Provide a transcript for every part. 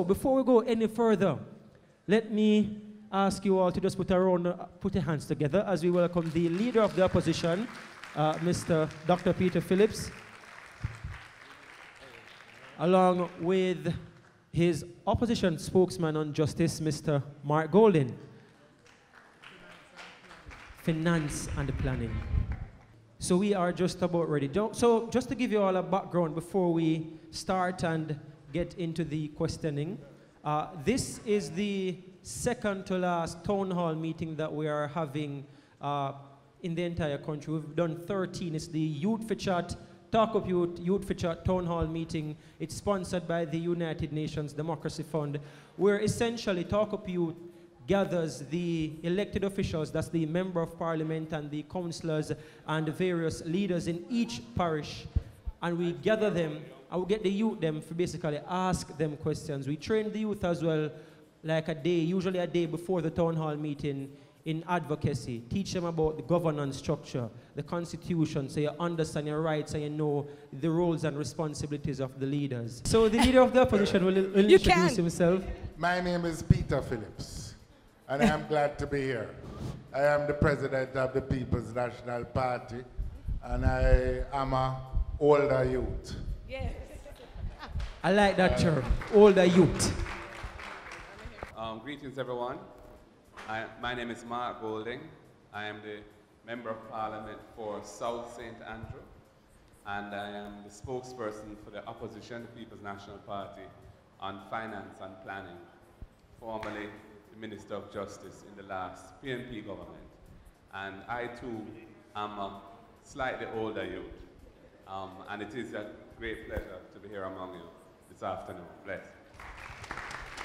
before we go any further, let me ask you all to just put your hands together as we welcome the Leader of the Opposition, Mr. Dr. Peter Phillips, along with his opposition spokesman on justice, Mr. Mark Golding, finance and planning. So we are just about ready. So just to give you all a background before we start and get into the questioning, this is the second to last town hall meeting that we are having in the entire country. We've done 13. It's the Yout for Chat, Talk Up Youth, Yout for Chat town hall meeting. It's sponsored by the United Nations Democracy Fund, where essentially Talk Up Youth gathers the elected officials, that's the member of parliament and the councillors and the various leaders in each parish, and we gather them and we get the youth them to basically ask them questions. We train the youth as well, like a day, usually a day before the town hall meeting, in advocacy. Teach them about the governance structure, the constitution, so you understand your rights and you know the roles and responsibilities of the leaders. So the Leader of the Opposition will introduce himself. My name is Peter Phillips, and I am glad to be here. I am the President of the People's National Party, and I am an older youth. Yes. I like that term, older youth. Greetings, everyone. My name is Mark Golding. I am the Member of Parliament for South St. Andrew, and I am the spokesperson for the opposition, the People's National Party, on finance and planning, formerly the Minister of Justice in the last PNP government. And I too am a slightly older youth, and it is a great pleasure to be here among you this afternoon. Bless.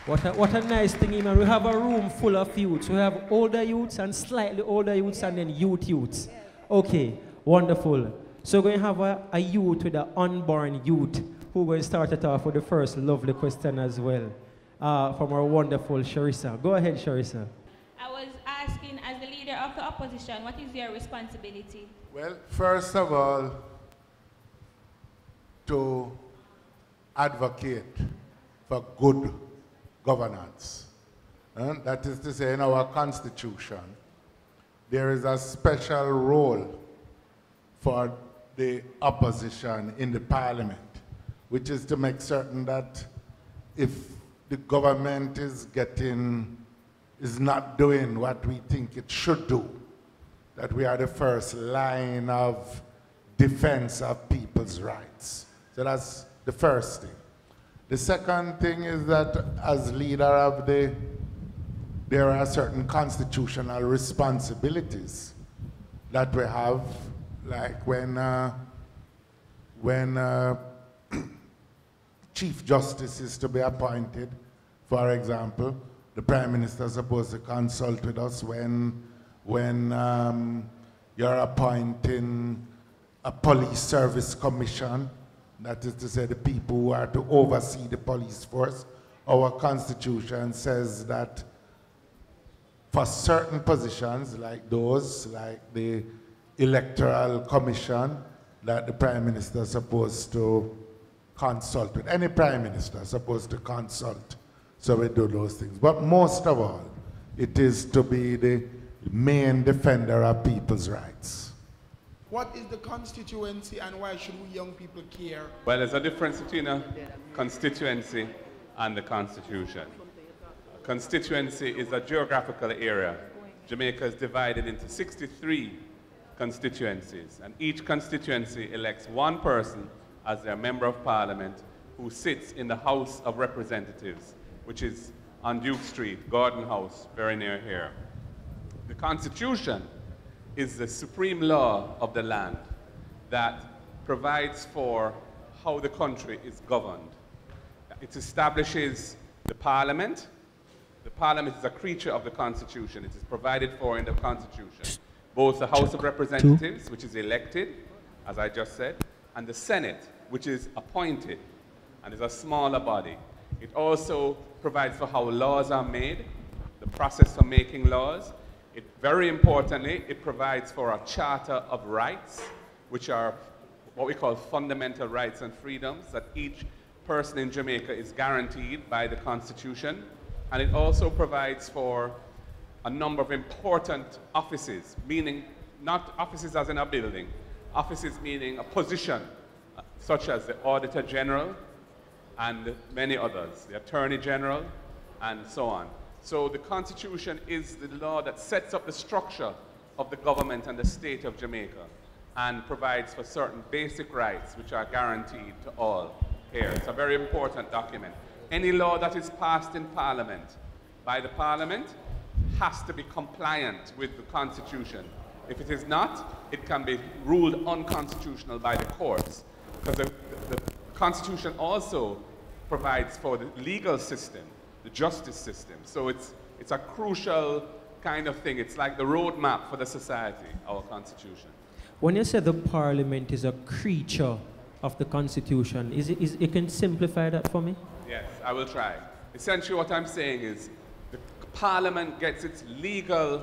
What a nice thing, man. We have a room full of youths. We have older youths and slightly older youths and then youths. Okay, wonderful. So we're going to have a youth with an unborn youth who will start it off with the first lovely question as well from our wonderful Sharissa. Go ahead, Sharissa. I was asking, as the Leader of the Opposition, what is your responsibility? Well, first of all, to advocate for good governance. That is to say, in our Constitution, there is a special role for the opposition in the Parliament, which is to make certain that if the government is not doing what we think it should do, that we are the first line of defense of people's rights. So that's the first thing. The second thing is that as leader of there are certain constitutional responsibilities that we have, like when Chief Justice is to be appointed, for example, the Prime Minister is supposed to consult with us when you're appointing a police service commission. That is to say, the people who are to oversee the police force. Our Constitution says that for certain positions, like those, like the Electoral Commission, that the Prime Minister is supposed to consult with. Any Prime Minister is supposed to consult, so we do those things. But most of all, it is to be the main defender of people's rights. What is the constituency and why should we young people care? Well, there's a difference between a constituency and the Constitution. A constituency is a geographical area. Jamaica is divided into 63 constituencies, and each constituency elects one person as their Member of Parliament who sits in the House of Representatives, which is on Duke Street, Gordon House, very near here. The Constitution is the supreme law of the land that provides for how the country is governed. It establishes the Parliament. The Parliament is a creature of the Constitution. It is provided for in the Constitution. Both the House of Representatives, which is elected, as I just said, and the Senate, which is appointed and is a smaller body. It also provides for how laws are made, the process for making laws. Very importantly, it provides for a charter of rights, which are what we call fundamental rights and freedoms that each person in Jamaica is guaranteed by the Constitution, and it also provides for a number of important offices, meaning not offices as in a building, offices meaning a position, such as the Auditor General and many others, the Attorney General, and so on. So the Constitution is the law that sets up the structure of the government and the state of Jamaica and provides for certain basic rights which are guaranteed to all here. It's a very important document. Any law that is passed in Parliament by the Parliament has to be compliant with the Constitution. If it is not, it can be ruled unconstitutional by the courts, because the Constitution also provides for the legal system, the justice system. So it's a crucial kind of thing. It's like the roadmap for the society, our Constitution. When you say the Parliament is a creature of the Constitution, you can simplify that for me? Yes, I will try. Essentially what I'm saying is the Parliament gets its legal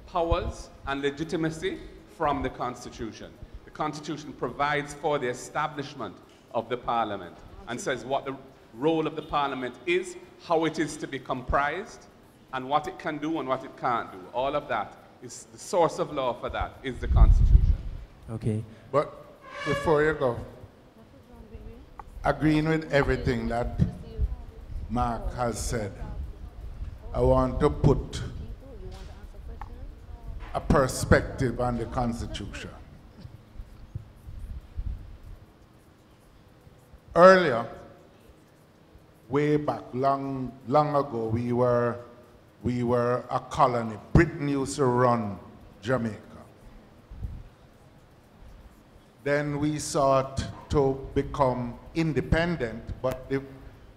powers and legitimacy from the Constitution. The Constitution provides for the establishment of the Parliament and says what the role of the Parliament is, how it is to be comprised, and what it can do and what it can't do. All of that is the source of law for that is the Constitution. Okay. But before you go, agreeing with everything that Mark has said, I want to put a perspective on the Constitution. Earlier, way back long ago, we were a colony. Britain used to run Jamaica. Then we sought to become independent, but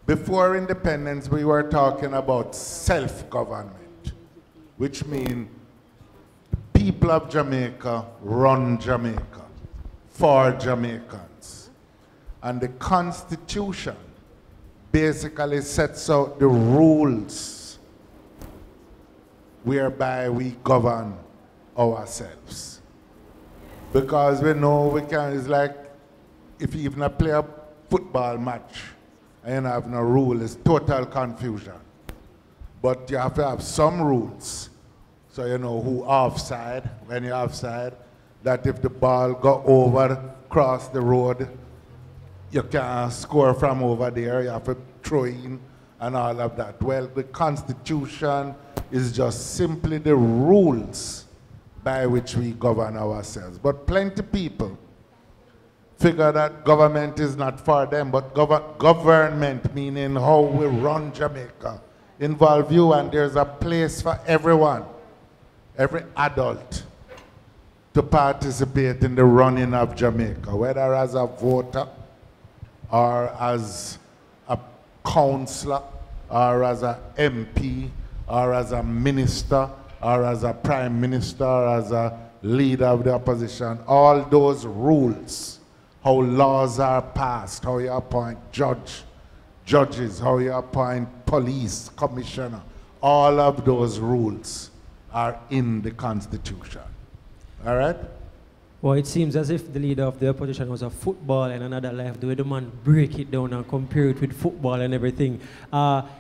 before independence, we were talking about self-government, which means the people of Jamaica run Jamaica for Jamaicans. And the Constitution basically sets out the rules whereby we govern ourselves. Because we know we can, it's like if you even play a football match and you don't have no rule, it's total confusion. But you have to have some rules. So you know who offside, when you're offside, that if the ball go over, cross the road, you can't score from over there, you have to throw in and all of that. Well, the Constitution is just simply the rules by which we govern ourselves. But plenty of people figure that government is not for them, but government, meaning how we run Jamaica, involve you, and there's a place for everyone, every adult, to participate in the running of Jamaica, whether as a voter, or as a councillor, or as an MP, or as a minister, or as a prime minister, or as a leader of the opposition. All those rules, how laws are passed, how you appoint judges, how you appoint police commissioner, all of those rules are in the Constitution. All right? Well, it seems as if the leader of the opposition was a football and another life, the way the man break it down and compare it with football and everything.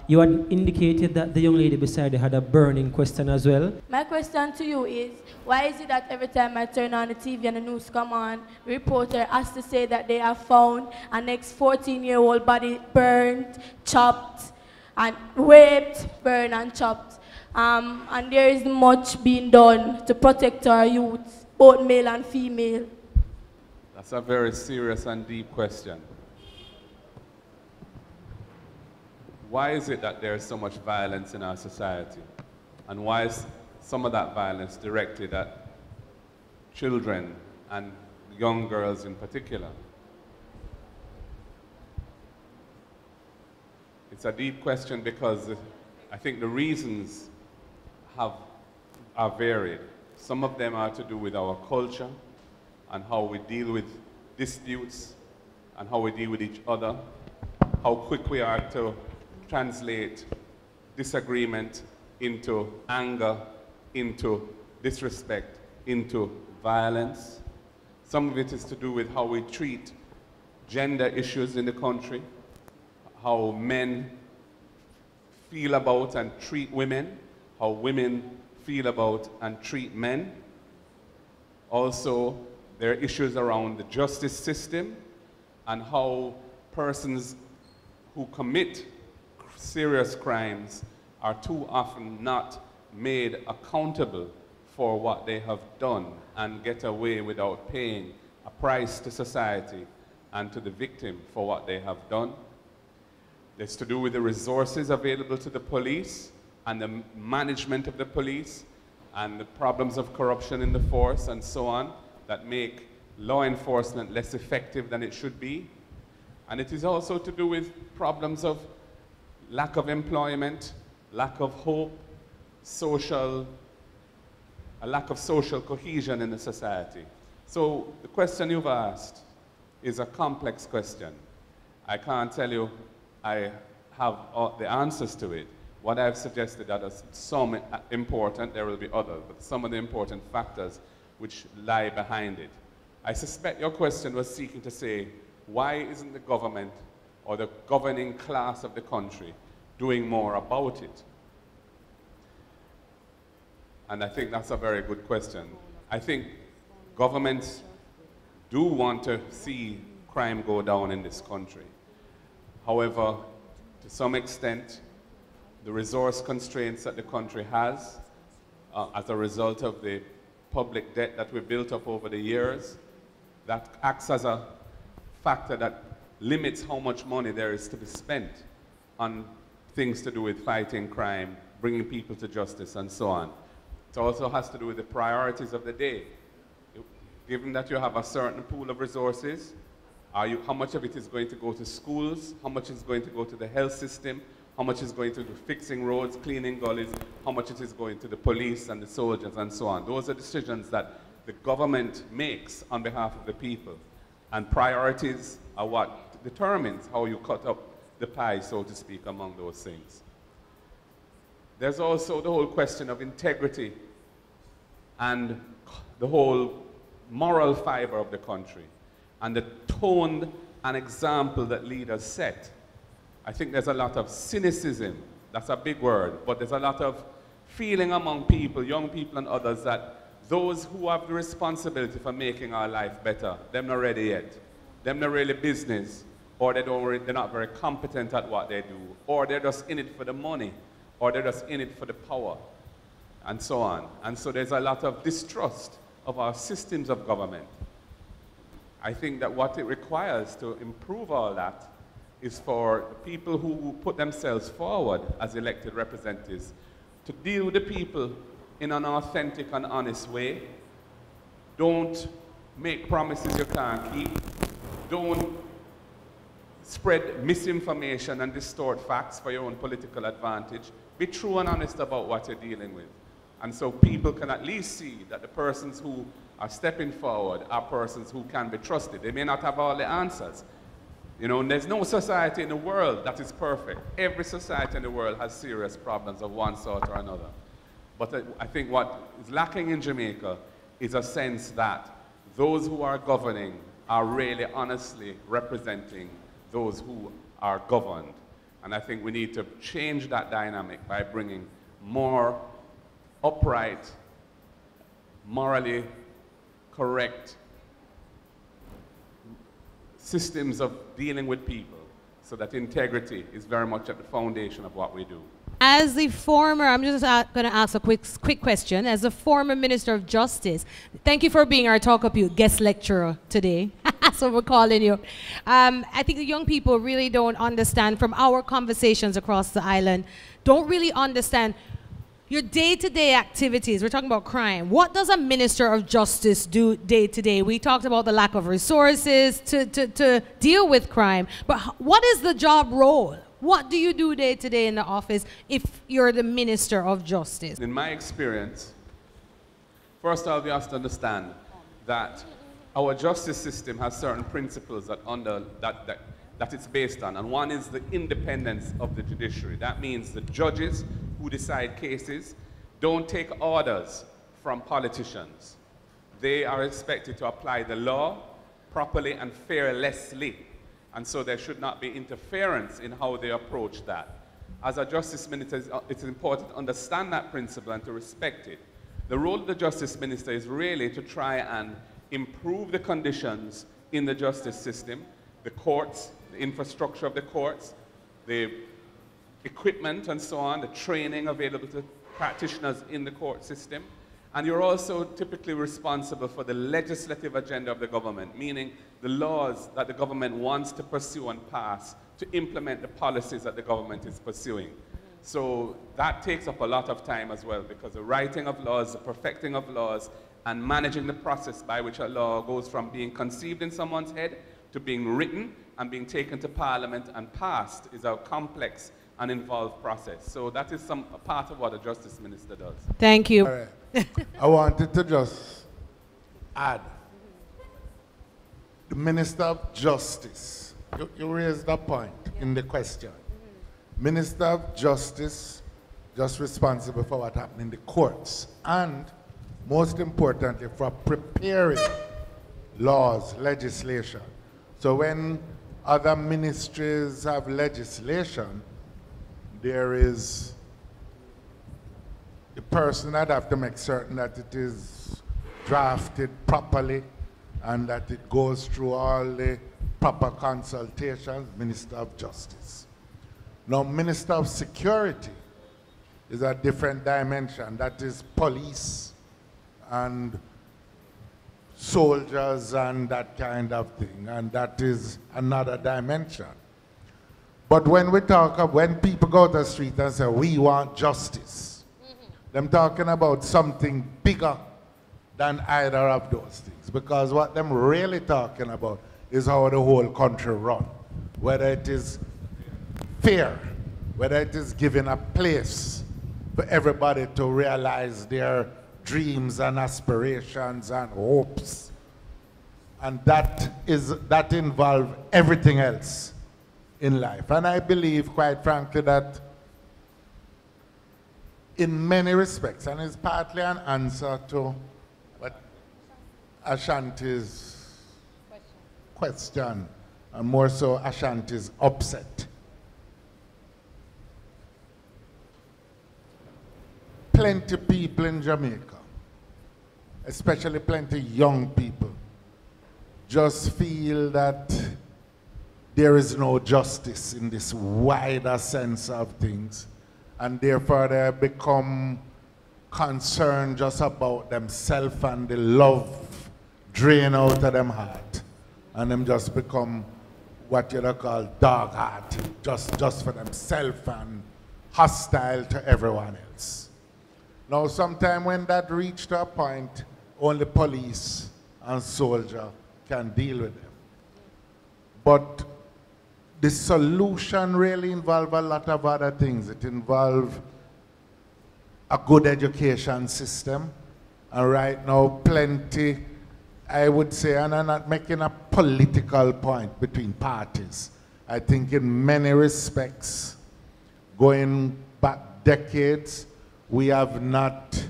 You had indicated that the young lady beside you had a burning question as well. My question to you is, why is it that every time I turn on the TV and the news come on, the reporter has to say that they have found an ex-14-year-old body burned, chopped, and raped, burned and chopped. And there is much being done to protect our youth, both male and female. That's a very serious and deep question. Why is it that there is so much violence in our society? And why is some of that violence directed at children and young girls in particular? It's a deep question because I think the reasons are varied. Some of them are to do with our culture and how we deal with disputes and how we deal with each other, how quick we are to translate disagreement into anger, into disrespect, into violence. Some of it is to do with how we treat gender issues in the country, how men feel about and treat women, how women feel about and treat men. Also, there are issues around the justice system and how persons who commit serious crimes are too often not made accountable for what they have done and get away without paying a price to society and to the victim for what they have done. It's to do with the resources available to the police and the management of the police and the problems of corruption in the force and so on that make law enforcement less effective than it should be. And it is also to do with problems of lack of employment, lack of hope, a lack of social cohesion in the society. So the question you've asked is a complex question. I can't tell you I have all the answers to it. What I've suggested are some important, there will be others, but some of the important factors which lie behind it. I suspect your question was seeking to say, why isn't the government or the governing class of the country doing more about it? And I think that's a very good question. I think governments do want to see crime go down in this country. However, to some extent, the resource constraints that the country has as a result of the public debt that we built up over the years, that acts as a factor that limits how much money there is to be spent on things to do with fighting crime, bringing people to justice, and so on. It also has to do with the priorities of the day. Given that you have a certain pool of resources, how much of it is going to go to schools, how much is going to go to the health system, how much is going to fixing roads, cleaning gullies, how much it is going to the police and the soldiers and so on. Those are decisions that the government makes on behalf of the people. And priorities are what determines how you cut up the pie, so to speak, among those things. There's also the whole question of integrity and the whole moral fiber of the country and the tone and example that leaders set. I think there's a lot of cynicism, that's a big word, but there's a lot of feeling among people, young people and others, that those who have the responsibility for making our life better, them not ready yet. Them not really business, or they're not very competent at what they do, or they're just in it for the money, or they're just in it for the power, and so on. And so there's a lot of distrust of our systems of government. I think that what it requires to improve all that is for the people who put themselves forward as elected representatives to deal with the people in an authentic and honest way. Don't make promises you can't keep. Don't spread misinformation and distort facts for your own political advantage. Be true and honest about what you're dealing with. And so people can at least see that the persons who are stepping forward are persons who can be trusted. They may not have all the answers. You know, there's no society in the world that is perfect. Every society in the world has serious problems of one sort or another. But I think what is lacking in Jamaica is a sense that those who are governing are really honestly representing those who are governed. And I think we need to change that dynamic by bringing more upright, morally correct systems of dealing with people so that integrity is very much at the foundation of what we do. As the former, I'm just going to ask a quick question. As a former Minister of Justice, thank you for being our Talk Up Youth guest lecturer today. That's what we're calling you. I think the young people really don't understand from our conversations across the island, don't really understand your day-to-day activities. We're talking about crime. What does a Minister of Justice do day-to-day? We talked about the lack of resources to deal with crime, but what is the job role? What do you do day-to-day in the office if you're the Minister of Justice? In my experience, first all, we have to understand that our justice system has certain principles that it's based on, and one is the independence of the judiciary. That means the judges who decide cases don't take orders from politicians. They are expected to apply the law properly and fearlessly. And so there should not be interference in how they approach that. As a justice minister, it's important to understand that principle and to respect it. The role of the justice minister is really to try and improve the conditions in the justice system, the courts, the infrastructure of the courts, the equipment and so on, the training available to practitioners in the court system. And you're also typically responsible for the legislative agenda of the government, meaning the laws that the government wants to pursue and pass to implement the policies that the government is pursuing. So that takes up a lot of time as well, because the writing of laws, the perfecting of laws, and managing the process by which a law goes from being conceived in someone's head to being written and being taken to Parliament and passed is a complex and involved process. So that is a part of what a justice minister does. Thank you. All right. I wanted to just add, the Minister of Justice, you raised that point in the question. Minister of Justice, just responsible for what happened in the courts, and most importantly, for preparing laws, legislation. So when other ministries have legislation, there is the person that have to make certain that it is drafted properly and that it goes through all the proper consultations, Minister of Justice. Now, Minister of Security is a different dimension. That is police and soldiers and that kind of thing, and that is another dimension. But when we talk of, when people go to the street and say, we want justice, them talking about something bigger than either of those things. Because what them really talking about is how the whole country run. Whether it is fair, whether it is giving a place for everybody to realize their dreams and aspirations and hopes. And that involves everything else in life. And I believe, quite frankly, that in many respects, and it's partly an answer to what Ashanti's question, and more so Ashanti's upset. Plenty people in Jamaica, especially plenty young people, just feel that there is no justice in this wider sense of things, and therefore they become concerned just about themselves and the love drain out of them heart, and them just become what you call dog heart, just for themselves and hostile to everyone else. Now, sometime when that reached a point, only police and soldier can deal with them. But the solution really involves a lot of other things. It involves a good education system. And right now, plenty, I would say, and I'm not making a political point between parties. I think in many respects, going back decades, we have not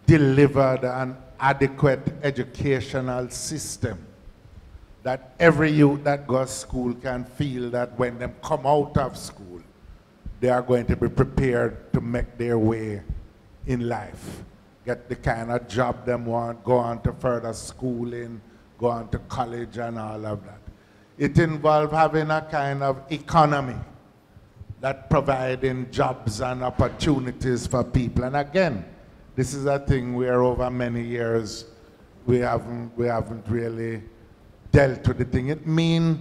delivered an adequate educational system that every youth that goes to school can feel that when they come out of school, they are going to be prepared to make their way in life, get the kind of job they want, go on to further schooling, go on to college and all of that. It involves having a kind of economy that providing jobs and opportunities for people. And again, this is a thing where over many years we haven't really dealt with the thing. It means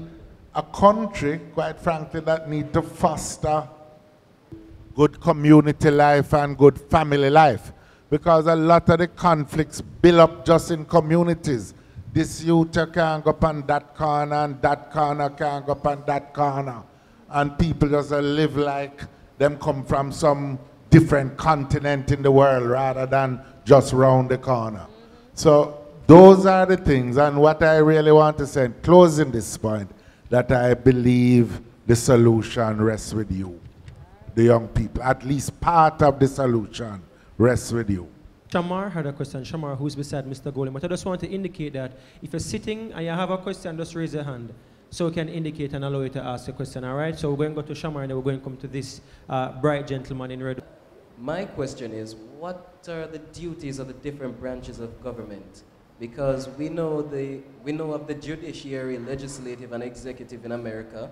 a country, quite frankly, that needs to foster good community life and good family life, because a lot of the conflicts build up just in communities. This youth can't go up on that corner and that corner can't go up on that corner. And people just live like them come from some different continent in the world rather than just round the corner. So those are the things, and what I really want to say in closing this point, that I believe the solution rests with you, the young people. At least part of the solution rests with you. Shamar had a question. Shamar, who's beside Mr. Golem. But I just want to indicate that if you're sitting and you have a question, just raise your hand. so we can indicate and allow you to ask a question, all right? So we're going to go to Shamar, and then we're going to come to this bright gentleman in red. My question is, what are the duties of the different branches of government? Because we know of the judiciary, legislative, and executive in America.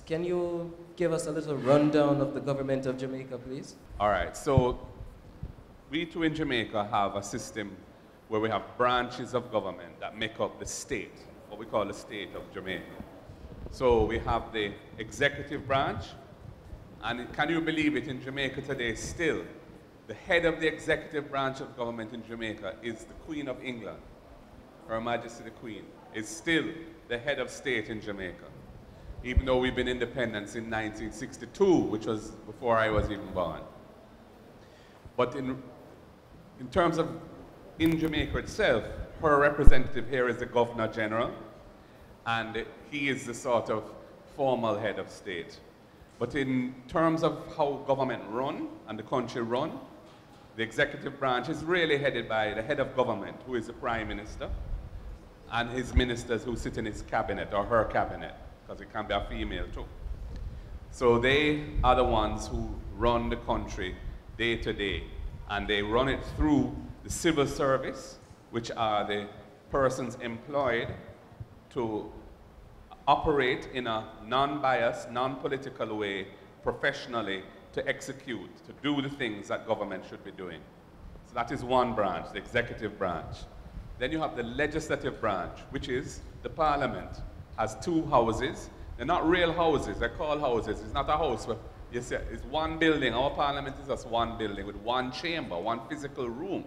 Can you give us a little rundown of the government of Jamaica, please? All right, so we too in Jamaica have a system where we have branches of government that make up the state, what we call the state of Jamaica. So we have the executive branch, and can you believe it, in Jamaica today still, the head of the executive branch of government in Jamaica is the Queen of England. Her Majesty the Queen is still the head of state in Jamaica, even though we've been independent since 1962, which was before I was even born. But in terms of in Jamaica itself, her representative here is the Governor General, and he is the sort of formal head of state. But in terms of how government run and the country run, the executive branch is really headed by the head of government, who is the Prime Minister, and his ministers who sit in his cabinet, or her cabinet, because it can be a female too. So they are the ones who run the country day to day, and they run it through the civil service, which are the persons employed to operate in a non-biased, non-political way, professionally, to execute, to do the things that government should be doing. So that is one branch, the executive branch. Then you have the legislative branch, which is the parliament. Has two houses. They're not real houses, they're called houses. It's not a house where you see, it's one building. Our parliament is just one building with one chamber, one physical room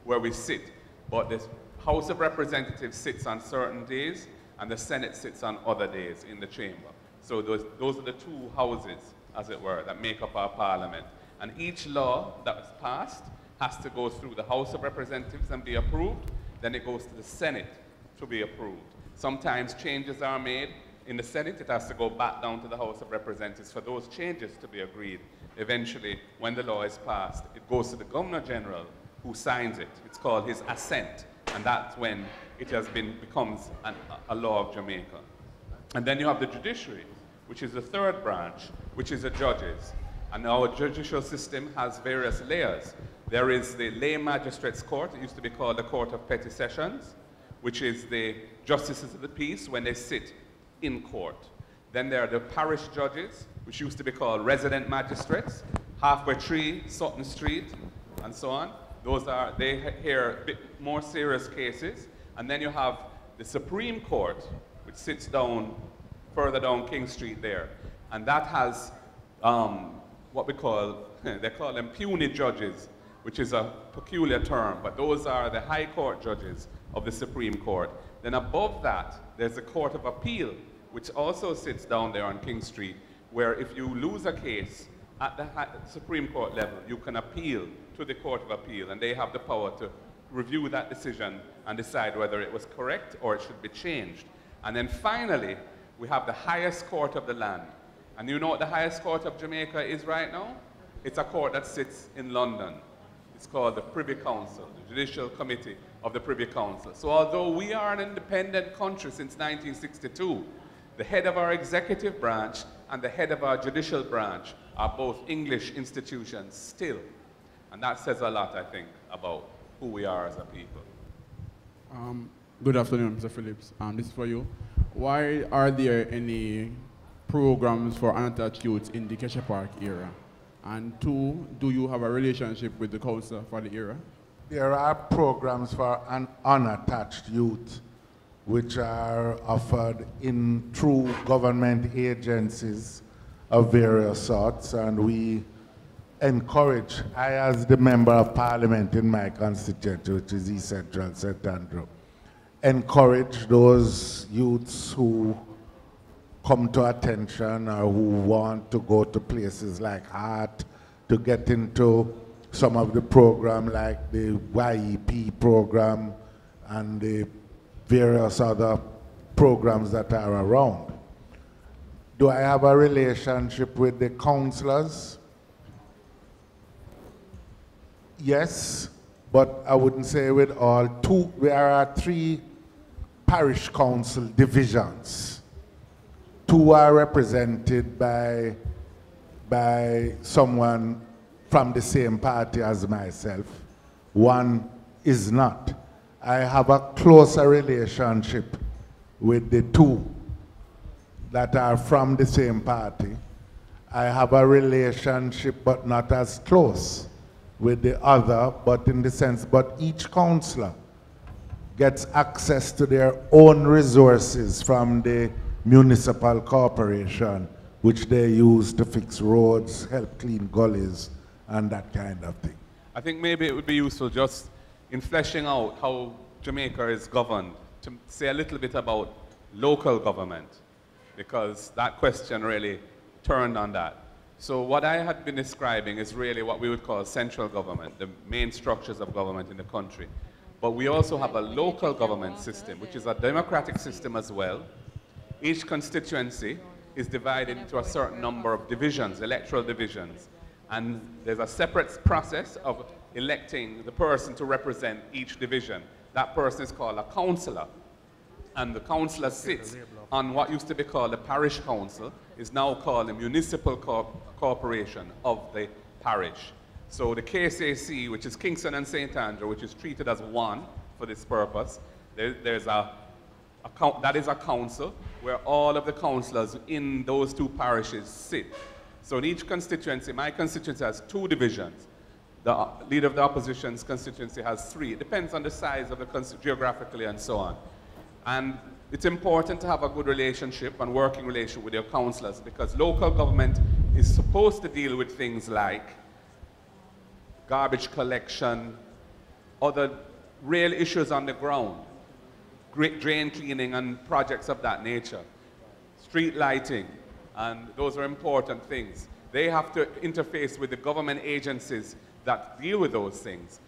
where we sit. But the House of Representatives sits on certain days, and the Senate sits on other days in the chamber. So those are the two houses, as it were, that make up our parliament. And each law that is passed has to go through the House of Representatives and be approved. Then it goes to the Senate to be approved. Sometimes changes are made in the Senate. It has to go back down to the House of Representatives for those changes to be agreed. Eventually, when the law is passed, it goes to the Governor General, who signs it. It's called his assent, and that's when it becomes a law of Jamaica. And then you have the judiciary, which is the third branch, which is the judges. And our judicial system has various layers. There is the lay magistrates court. It used to be called the Court of Petty Sessions, which is the justices of the peace when they sit in court. Then there are the parish judges, which used to be called resident magistrates, Halfway Tree, Sutton Street, and so on. They hear a bit more serious cases. And then you have the Supreme Court, which sits down further down King Street there. And that has what we call, they call them puny judges, which is a peculiar term, but those are the high court judges of the Supreme Court. Then above that, there's the Court of Appeal, which also sits down there on King Street, where if you lose a case at the Supreme Court level, you can appeal to the Court of Appeal, and they have the power to review that decision and decide whether it was correct or it should be changed. And then finally, we have the highest court of the land. And you know what the highest court of Jamaica is right now? It's a court that sits in London. It's called the Privy Council, the Judicial Committee of the Privy Council. So although we are an independent country since 1962, the head of our executive branch and the head of our judicial branch are both English institutions still. And that says a lot, I think, about who we are as a people. Good afternoon, Mr. Phillips. This is for you. Why are there any programs for untitled youths in the Kesha Park area? And two, do you have a relationship with the council for the area? There are programs for unattached youth, which are offered through government agencies of various sorts, and we encourage, I as the Member of Parliament in my constituency, which is East Central St. Andrew, encourage those youths who come to attention or who want to go to places like art to get into some of the program like the YEP program and the various other programs that are around. Do I have a relationship with the councillors? Yes, but I wouldn't say with all. There are 3 parish council divisions two are represented by someone from the same party as myself. One is not. I have a closer relationship with the two that are from the same party. I have a relationship, but not as close with the other, but in the sense, but each councillor gets access to their own resources from the municipal corporation, which they use to fix roads, help clean gullies, and that kind of thing. I think maybe it would be useful just in fleshing out how Jamaica is governed to say a little bit about local government, because that question really turned on that. So what I had been describing is really what we would call central government, the main structures of government in the country. But we also have a local government system, which is a democratic system as well. Each constituency is divided into a certain number of divisions, electoral divisions. And there's a separate process of electing the person to represent each division. That person is called a councillor. And the councillor sits on what used to be called the parish council, is now called the municipal corporation of the parish. So the KCAC, which is Kingston and St. Andrew, which is treated as one for this purpose, that is a council where all of the councillors in those two parishes sit. So in each constituency, my constituency has two divisions. The leader of the opposition's constituency has three. It depends on the size of the constituency geographically and so on. And it's important to have a good relationship and working relationship with your councillors, because local government is supposed to deal with things like garbage collection, other real issues on the ground, drain cleaning and projects of that nature, street lighting, and those are important things. They have to interface with the government agencies that deal with those things,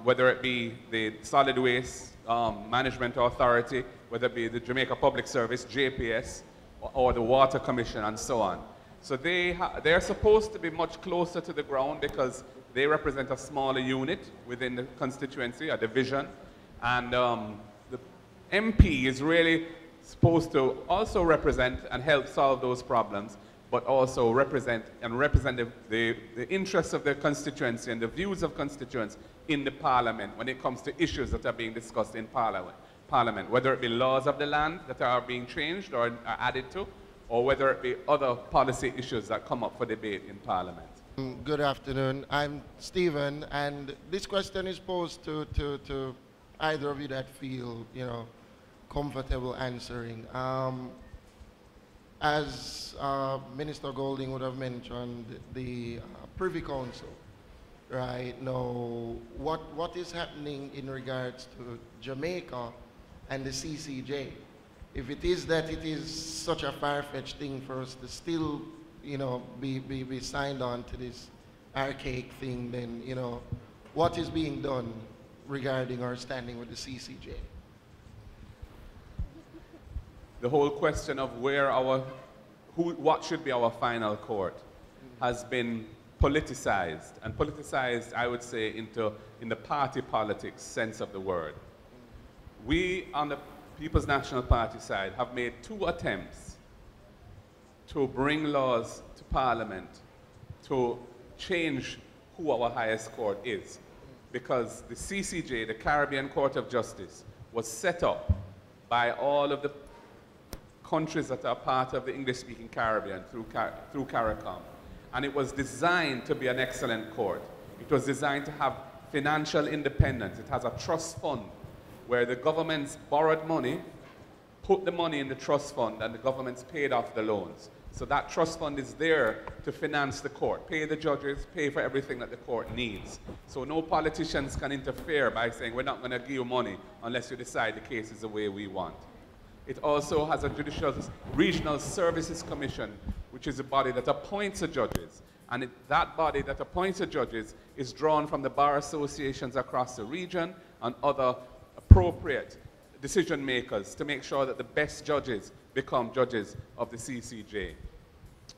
whether it be the Solid Waste Management Authority, whether it be the Jamaica Public Service, JPS, or the Water Commission, and so on. So they're supposed to be much closer to the ground because they represent a smaller unit within the constituency, a division, and the MP is really supposed to also represent and help solve those problems, but also represent the interests of the constituency and the views of constituents in the parliament when it comes to issues that are being discussed in parliament, whether it be laws of the land that are being changed or are added to, or whether it be other policy issues that come up for debate in parliament. Good afternoon. I'm Stephen, and this question is posed to either of you that feel, comfortable answering. As Minister Golding would have mentioned, the Privy Council, right? Now, what is happening in regards to Jamaica and the CCJ? If it is that it is such a far-fetched thing for us to still, be signed on to this archaic thing, then, what is being done regarding our standing with the CCJ? The whole question of what should be our final court has been politicized, and politicized, I would say, in the party politics sense of the word. We, on the People's National Party side, have made 2 attempts to bring laws to Parliament to change who our highest court is, because the CCJ, the Caribbean Court of Justice, was set up by all of the countries that are part of the English-speaking Caribbean through CARICOM. And it was designed to be an excellent court. It was designed to have financial independence. It has a trust fund where the governments borrowed money, put the money in the trust fund, and the governments paid off the loans. So that trust fund is there to finance the court, pay the judges, pay for everything that the court needs. So no politicians can interfere by saying, we're not going to give you money unless you decide the case is the way we want. It also has a Judicial Regional Services Commission, which is a body that appoints the judges. And that body that appoints the judges is drawn from the bar associations across the region and other appropriate decision makers to make sure that the best judges become judges of the CCJ.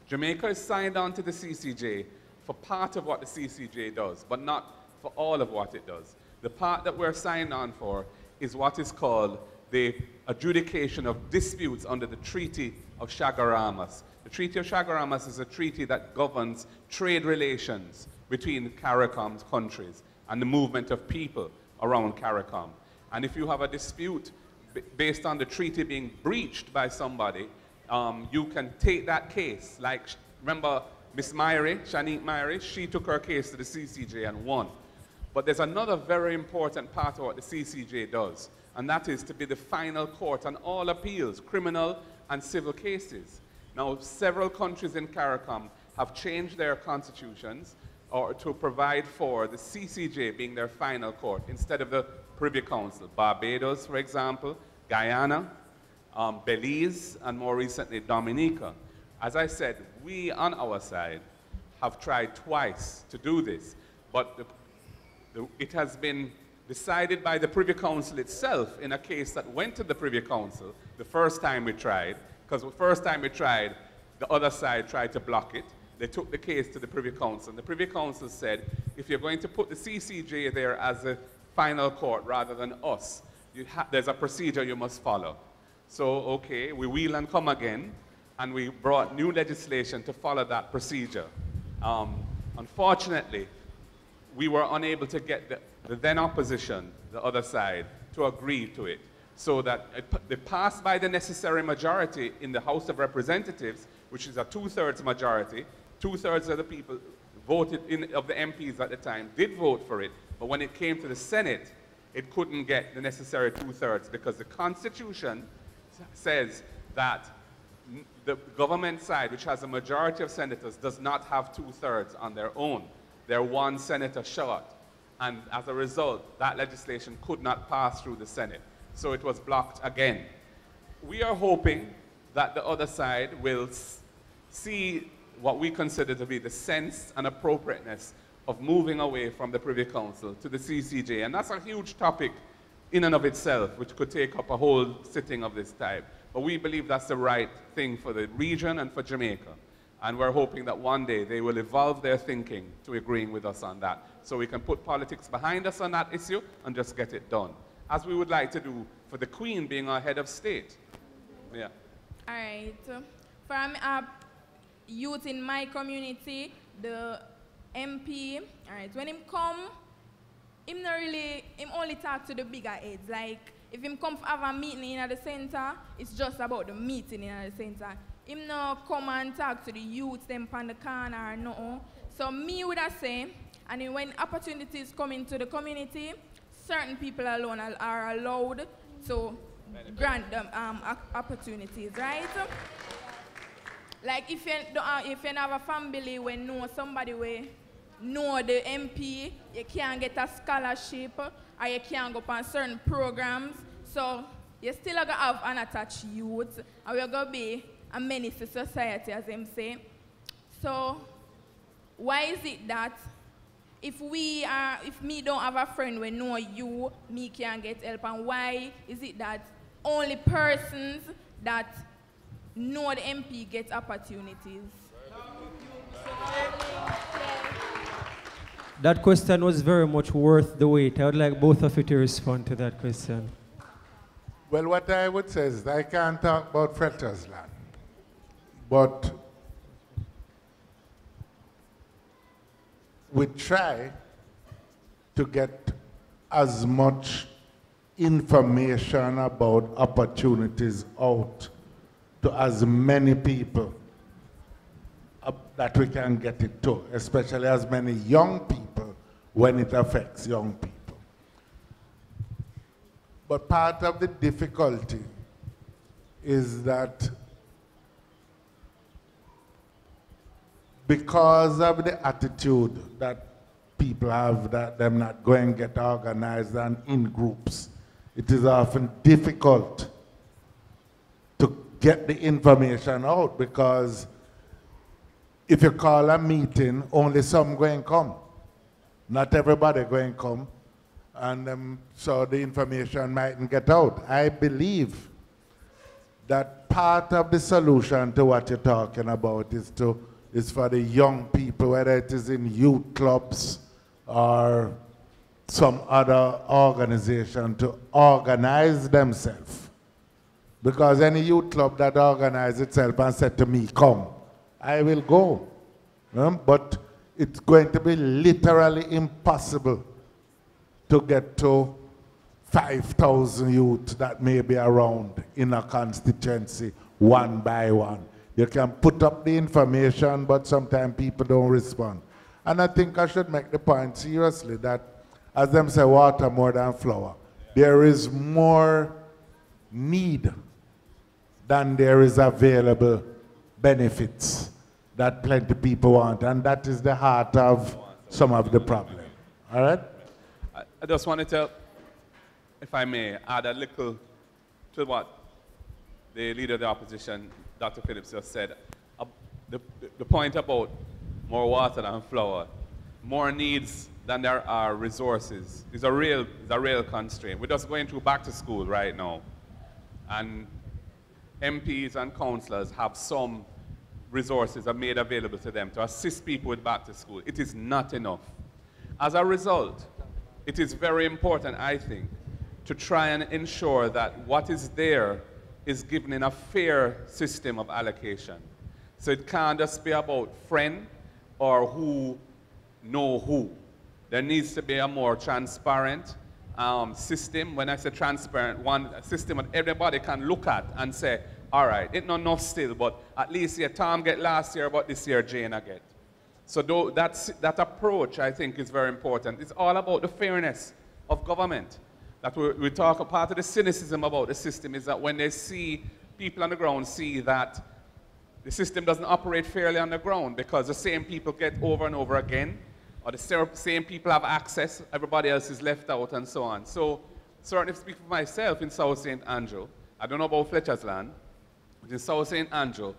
Jamaica is signed on to the CCJ for part of what the CCJ does, but not for all of what it does. The part that we're signed on for is what is called the adjudication of disputes under the Treaty of Chaguaramas. The Treaty of Chaguaramas is a treaty that governs trade relations between CARICOM countries and the movement of people around CARICOM. And if you have a dispute based on the treaty being breached by somebody, you can take that case. Like, remember Miss Myrie, Shanique Myrie, she took her case to the CCJ and won. But there's another very important part of what the CCJ does, and that is to be the final court on all appeals, criminal and civil cases. Now, several countries in CARICOM have changed their constitutions or to provide for the CCJ being their final court instead of the Privy Council. Barbados, for example, Guyana, Belize, and more recently, Dominica. As I said, we on our side have tried twice to do this, but it has been decided by the Privy Council itself in a case that went to the Privy Council the first time we tried, because the first time we tried, the other side tried to block it. They took the case to the Privy Council, and the Privy Council said, if you're going to put the CCJ there as a final court rather than us, there's a procedure you must follow. So, okay, we wheel and come again, and we brought new legislation to follow that procedure. Unfortunately, we were unable to get the then opposition, the other side, to agree to it. So that it passed by the necessary majority in the House of Representatives, which is a 2/3 majority. 2/3 of the people voted of the MPs at the time did vote for it, but when it came to the Senate, it couldn't get the necessary 2/3 because the Constitution says that the government side, which has a majority of senators, does not have 2/3 on their own. They're one senator short. And as a result, that legislation could not pass through the Senate. So it was blocked again. We are hoping that the other side will see what we consider to be the sense and appropriateness of moving away from the Privy Council to the CCJ. And that's a huge topic in and of itself, which could take up a whole sitting of this type. But we believe that's the right thing for the region and for Jamaica. And we're hoping that one day they will evolve their thinking to agreeing with us on that. So we can put politics behind us on that issue and just get it done. As we would like to do for the Queen being our head of state. Yeah. All right. From youth in my community, the MP, all right, when him come, him only talk to the bigger heads. Like, if him come have a meeting in the center, it's just about the meeting in the center. Him no come and talk to the youths, them on the corner or no. So me would I say, and when opportunities come into the community, certain people alone are allowed to grant them opportunities, right? Like if you have a family where know somebody where know the MP, you can't get a scholarship or you can't go on certain programs. So you still going to have unattached youth and we're going to be a menace to society, as them say. So why is it that if me don't have a friend we know you, me can't get help, and why is it that only persons that know the MP get opportunities? That question was very much worth the wait. I would like both of you to respond to that question. Well, what I would say is I can't talk about Fretter's land, but we try to get as much information about opportunities out to as many people that we can get it to, especially as many young people when it affects young people. But part of the difficulty is that because of the attitude that people have that they're not going to get organized and in groups, it is often difficult to get the information out, because if you call a meeting, only some going to come. Not everybody going to come, and so the information mightn't get out. I believe that part of the solution to what you're talking about is for the young people, whether it is in youth clubs or some other organization, to organize themselves Because any youth club that organizes itself and said to me, come, I will go. But it's going to be literally impossible to get to 5,000 youth that may be around in a constituency one by one. You can put up the information, but sometimes people don't respond. And I think I should make the point seriously that, as them say, water more than flour. There is more need than there is available benefits that plenty people want. And that is the heart of some of the problem. All right? I just wanted to, if I may, add a little to what the leader of the opposition, Dr. Phillips, just said. The point about more water than flour, more needs than there are resources, is a real constraint. We're just going through back to school right now. And MPs and councillors have some resources are made available to them to assist people with back to school. It is not enough. As a result, it is very important, I think, to try and ensure that what is there is given in a fair system of allocation. So it can't just be about friend or who know who. There needs to be a more transparent system. When I say transparent, a system that everybody can look at and say, all right, it's not enough still, but at least here Tom get last year, but this year Jane I get. So that approach, I think, is very important. It's all about the fairness of government. That we talk, part of the cynicism about the system is that when they see, people on the ground see that the system doesn't operate fairly on the ground because the same people get over and over again, or the same people have access, everybody else is left out, and so on. So, certainly speaking for myself in South St. Andrew, I don't know about Fletcher's Land, but in South St. Andrew,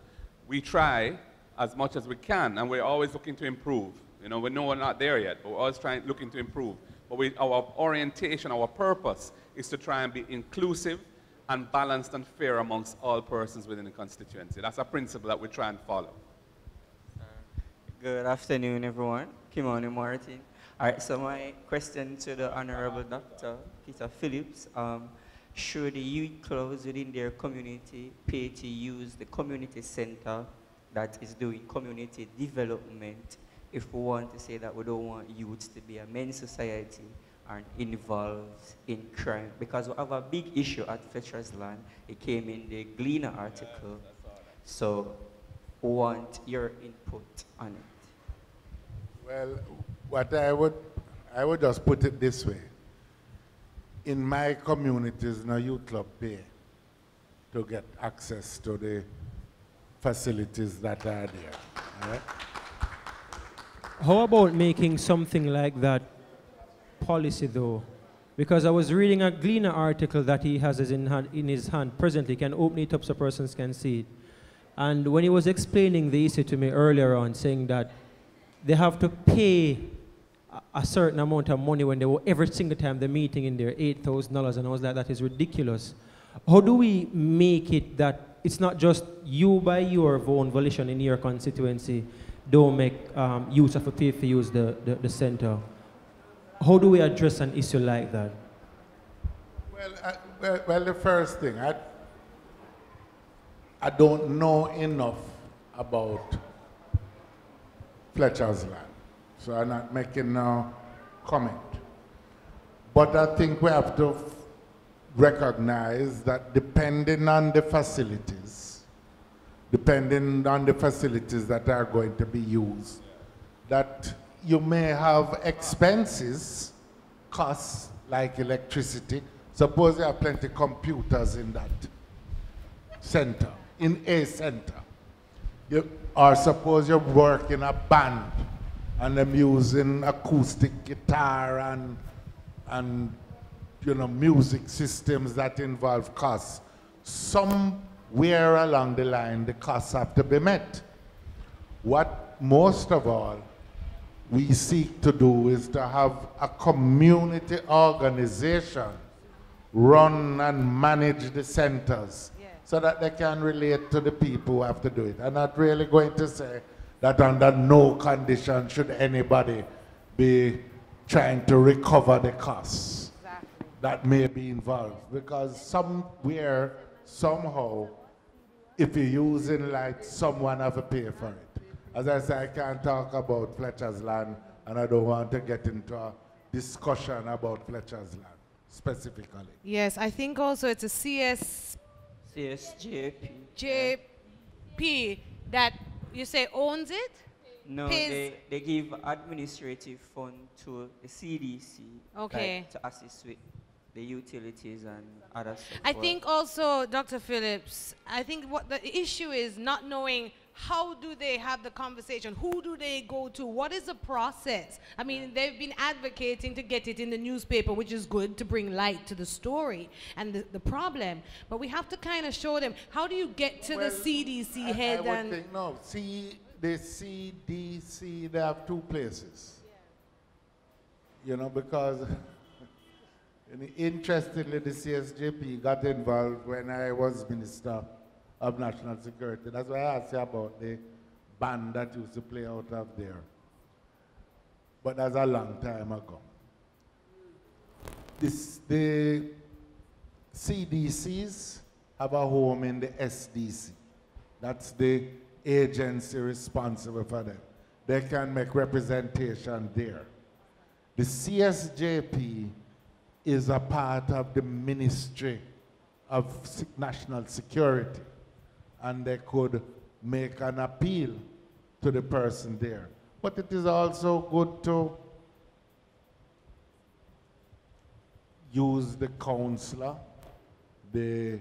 we try as much as we can, and we're always looking to improve. You know, we know we're not there yet, but we're always looking to improve. But our orientation, our purpose is to try and be inclusive and balanced and fair amongst all persons within the constituency. That's a principle that we try and follow. Good afternoon, everyone. Kimani Martin. All right, so my question to the Honorable Dr. Peter Phillips, should the youth clubs within their community pay to use the community center that is doing community development if we want to say that we don't want youths to be a men's society and involved in crime? Because we have a big issue at Fletcher's Land. It came in the Gleaner article. So we want your input on it. Well, what I would just put it this way. In my communities, no youth club pay to get access to the facilities that are there. All right? How about making something like that policy, though? Because I was reading a Gleaner article that he has in his hand presently. Can open it up so persons can see it. And when he was explaining the issue to me earlier on, saying that they have to pay a certain amount of money when they were every single time they're meeting in there, $8,000, and I was like, that is ridiculous. How do we make it that it's not just you by your own volition in your constituency don't make youths have to pay for use the center? How do we address an issue like that? Well, the first thing, I don't know enough about Fletcher's Land, so I'm not making no comment. But I think we have to recognize that depending on the facilities that are going to be used, that you may have expenses, costs like electricity. Suppose you have plenty of computers in that center, in a center. Or suppose you work in a band and them using acoustic guitar and you know, music systems that involve costs. Somewhere along the line, the costs have to be met. What most of all we seek to do is to have a community organization run and manage the centers so that they can relate to the people who have to do it. I'm not really going to say that under no condition should anybody be trying to recover the costs that may be involved, because somewhere, somehow, if you're using light, someone have to pay for it. As I say, I can't talk about Fletcher's land, and I don't want to get into a discussion about Fletcher's land specifically. Yes, I think also it's a CSJP. JP that you say owns it? No, they give administrative fund to the CDC, okay, like, to assist with the utilities and other stuff. I think also, Dr. Phillips, I think what the issue is not knowing how do they have the conversation, who do they go to, what is the process? I mean, they've been advocating to get it in the newspaper, which is good to bring light to the story and the problem, but we have to kind of show them, how do you get to the CDC head? I would think, no, see, the CDC, they have two places. You know, because interestingly, the CSJP got involved when I was Minister of National Security. That's why I asked you about the band that used to play out of there. But that's a long time ago. The CDCs have a home in the SDC. That's the agency responsible for them. They can make representation there. The CSJP is a part of the Ministry of National Security, and they could make an appeal to the person there. But it is also good to use the councillor, the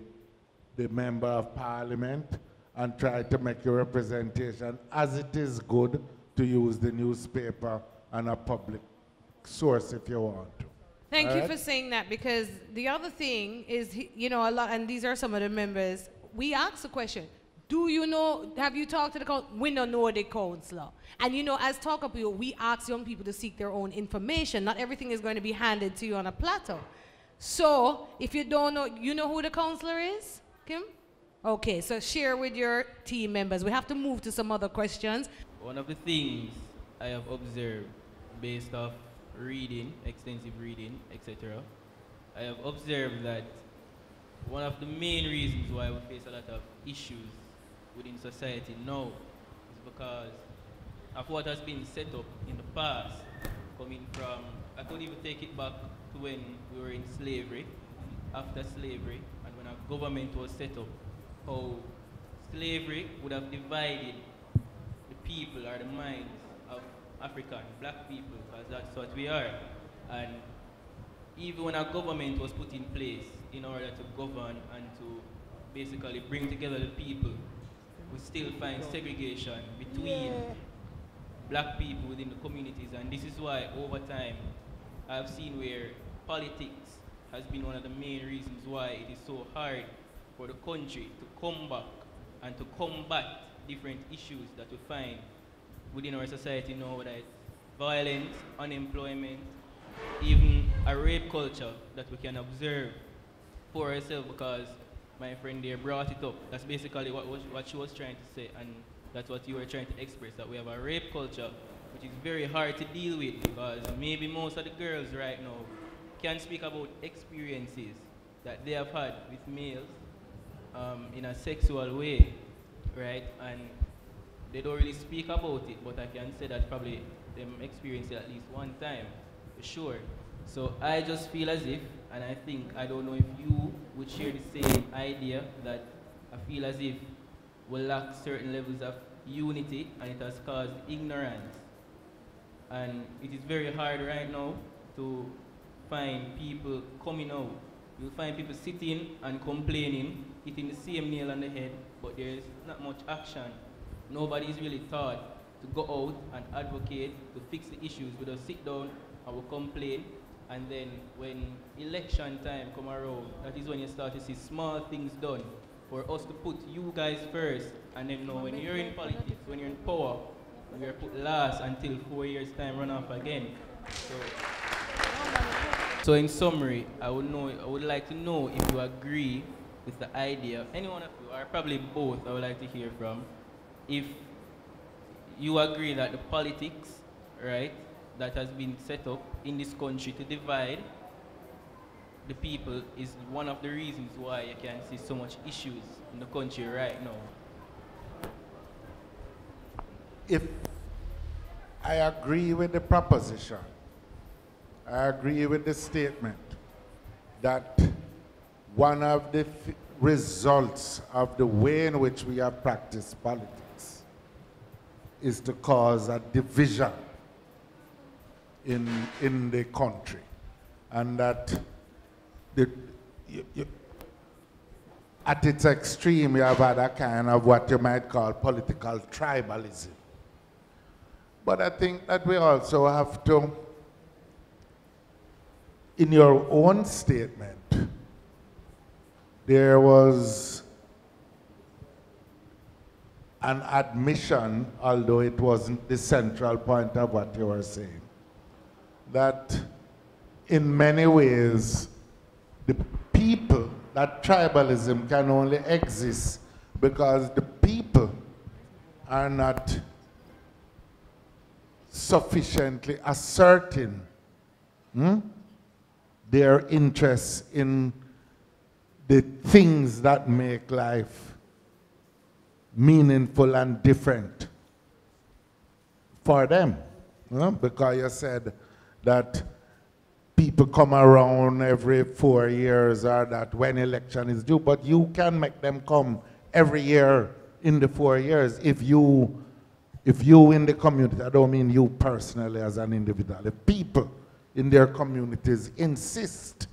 member of parliament, and try to make a representation, as it is good to use the newspaper and a public source if you want to. Thank you for saying that, because the other thing is, you know, a lot, and these are some of the members, we ask the question, do you know, have you talked to the council? We don't know the councillor. And you know, as Talk Up You, we ask young people to seek their own information. Not everything is going to be handed to you on a platter. So, if you don't know, you know who the councillor is, Kim? Okay, so share with your team members. We have to move to some other questions. One of the things I have observed based off reading, extensive reading, etc., I have observed that one of the main reasons why we face a lot of issues within society now is because of what has been set up in the past, coming from, I could even take it back to when we were in slavery, after slavery, and when our government was set up, how slavery would have divided the people or the minds of African, black people, because that's what we are. And even when our government was put in place in order to govern and to basically bring together the people, we still find segregation between black people within the communities. And this is why over time I've seen where politics has been one of the main reasons why it is so hard for the country to come back and to combat different issues that we find within our society now, whether it's violence, unemployment, even a rape culture that we can observe for ourselves, because my friend there brought it up. That's basically what she was trying to say, and that's what you were trying to express, that we have a rape culture which is very hard to deal with, because maybe most of the girls right now can speak about experiences that they have had with males in a sexual way, right? And they don't really speak about it, but I can say that probably them experienced it at least one time, for sure. So I just feel as if, and I think, I don't know if you would share the same idea, that I feel as if we lack certain levels of unity, and it has caused ignorance. And it is very hard right now to find people coming out. You'll find people sitting and complaining, hitting the same nail on the head, but there's not much action. Nobody is really taught to go out and advocate to fix the issues. We just sit down and we complain, and then when election time come around, that is when you start to see small things done for us to put you guys first, and then know when you're in politics, when you're in power, we are put last until 4 years time run off again. So in summary, I would like to know if you agree with the idea, any one of you, or probably both, I would like to hear from, if you agree that the politics, right, that has been set up in this country to divide the people is one of the reasons why you can see so much issues in the country right now. If I agree with the proposition, I agree with the statement that one of the results of the way in which we have practiced politics is to cause a division in the country, and that at its extreme you have had a kind of what you might call political tribalism. But I think that we also have to, in your own statement, there was an admission, although it wasn't the central point of what you were saying, that in many ways the people, that tribalism can only exist because the people are not sufficiently asserting their interests in the things that make life meaningful and different for them. Because you said that people come around every 4 years or that when election is due, but you can make them come every year in the 4 years if you in the community, I don't mean you personally as an individual, if people in their communities insist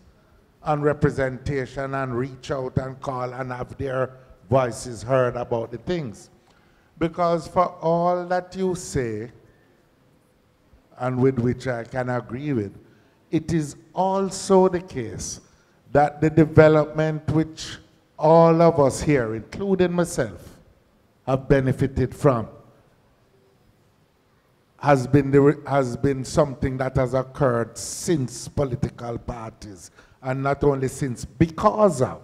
on representation and reach out and call and have their voices heard about the things. Because for all that you say, and with which I can agree with, it is also the case that the development which all of us here, including myself, have benefited from has been something that has occurred since political parties, and not only since, because of.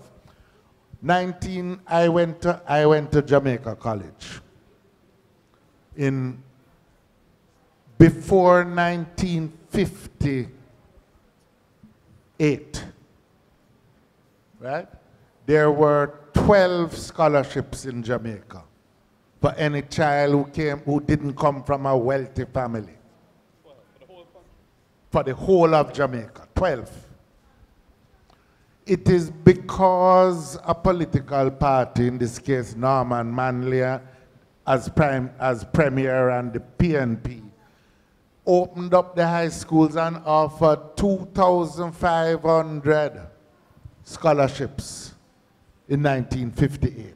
I went to Jamaica College before 1958, right? There were 12 scholarships in Jamaica for any child who didn't come from a wealthy family. For the whole of Jamaica, 12. It is because a political party, in this case Norman Manley as premier and the PNP, opened up the high schools and offered 2,500 scholarships in 1958.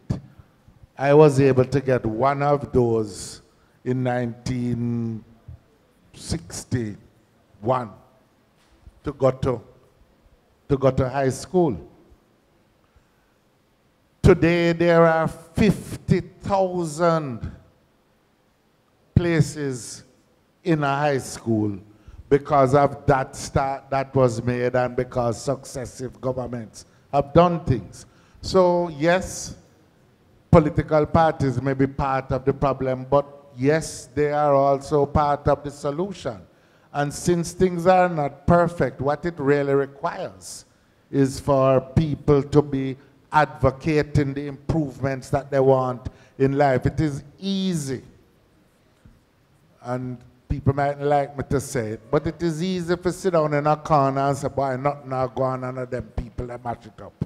I was able to get one of those in 1961 to go to high school. Today there are 50,000 places in a high school because of that start that was made and because successive governments have done things. So yes, political parties may be part of the problem, but yes, they are also part of the solution. And since things are not perfect, what it really requires is for people to be advocating the improvements that they want in life. It is easy, and people might like me to say it, but it is easy to sit down in a corner and say, boy, nothing now go on under them people that mash it up.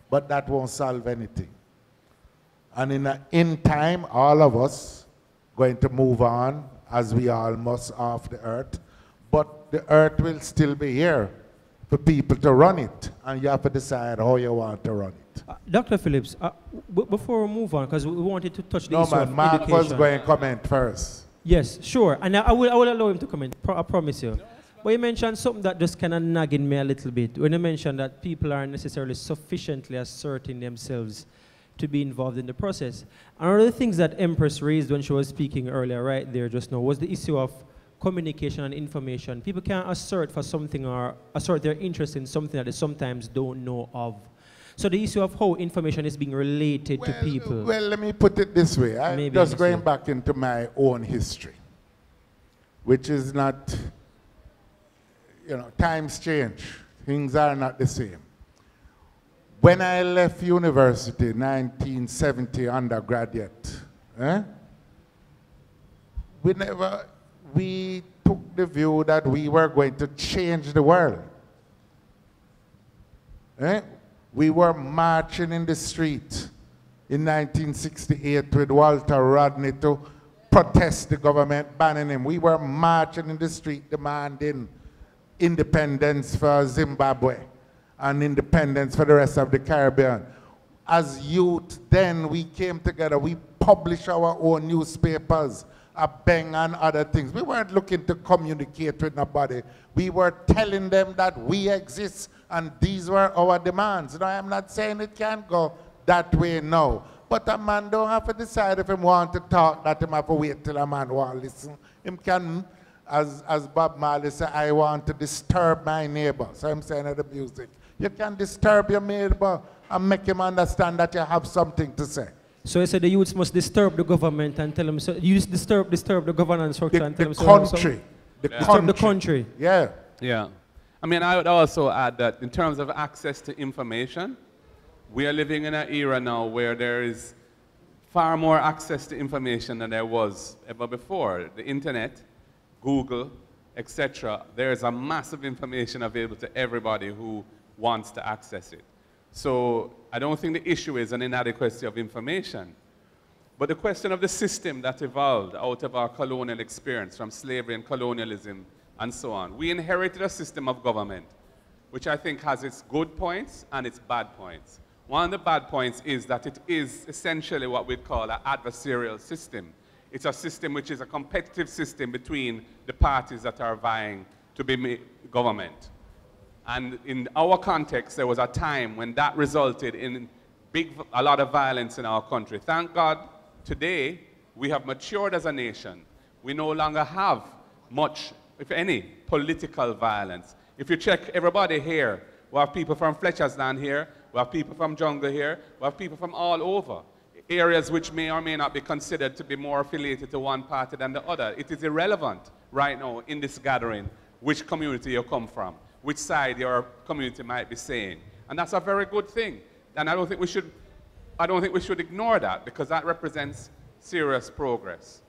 But that won't solve anything. And in time, all of us going to move on, as we all must, off the earth. But the earth will still be here for people to run it, and you have to decide how you want to run it. Dr. Phillips, before we move on, because we wanted to touch the issue of Mark education. was going to comment first. Yes, sure, and I will allow him to comment, I promise you. But you mentioned something that just kind of nagging me a little bit, when you mentioned that people aren't necessarily sufficiently asserting themselves to be involved in the process. And one of the things that Empress raised when she was speaking earlier right there just now was the issue of communication and information. People can assert for something or assert their interest in something that they sometimes don't know of. So the issue of how information is being related to people. Well, let me put it this way. I'm just going back into my own history, which is not, times change. Things are not the same. When I left university, 1970 undergraduate, we took the view that we were going to change the world. We were marching in the street in 1968 with Walter Rodney to protest the government banning him. We were marching in the street demanding independence for Zimbabwe and independence for the rest of the Caribbean. As youth, then we came together, we published our own newspapers, a bang and other things. We weren't looking to communicate with nobody. We were telling them that we exist and these were our demands. Now, I'm not saying it can't go that way now, but a man don't have to decide if he want to talk, that he have to wait till a man want to listen. Him can, as Bob Marley said, I want to disturb my neighbor. So I'm saying at the music, you can disturb your neighbor and make him understand that you have something to say. So you said the youths must disturb the government and tell them, so you disturb the governance structure and tell them the country. Disturb the country. Yeah. Yeah. I mean, I would also add that in terms of access to information, we are living in an era now where there is far more access to information than there was ever before. The internet, Google, etc. There is a massive information available to everybody who wants to access it. So I don't think the issue is an inadequacy of information, but the question of the system that evolved out of our colonial experience from slavery and colonialism and so on. We inherited a system of government which I think has its good points and its bad points. One of the bad points is that it is essentially what we'd call an adversarial system. It's a system which is a competitive system between the parties that are vying to be government. And in our context, there was a time when that resulted in a lot of violence in our country. Thank God, today, we have matured as a nation. We no longer have much, if any, political violence. If you check everybody here, we have people from Fletcher's Land here, we have people from Jungle here, we have people from all over. Areas which may or may not be considered to be more affiliated to one party than the other. It is irrelevant right now in this gathering which community you come from, which side your community might be saying. And that's a very good thing. And I don't think we should ignore that, because that represents serious progress.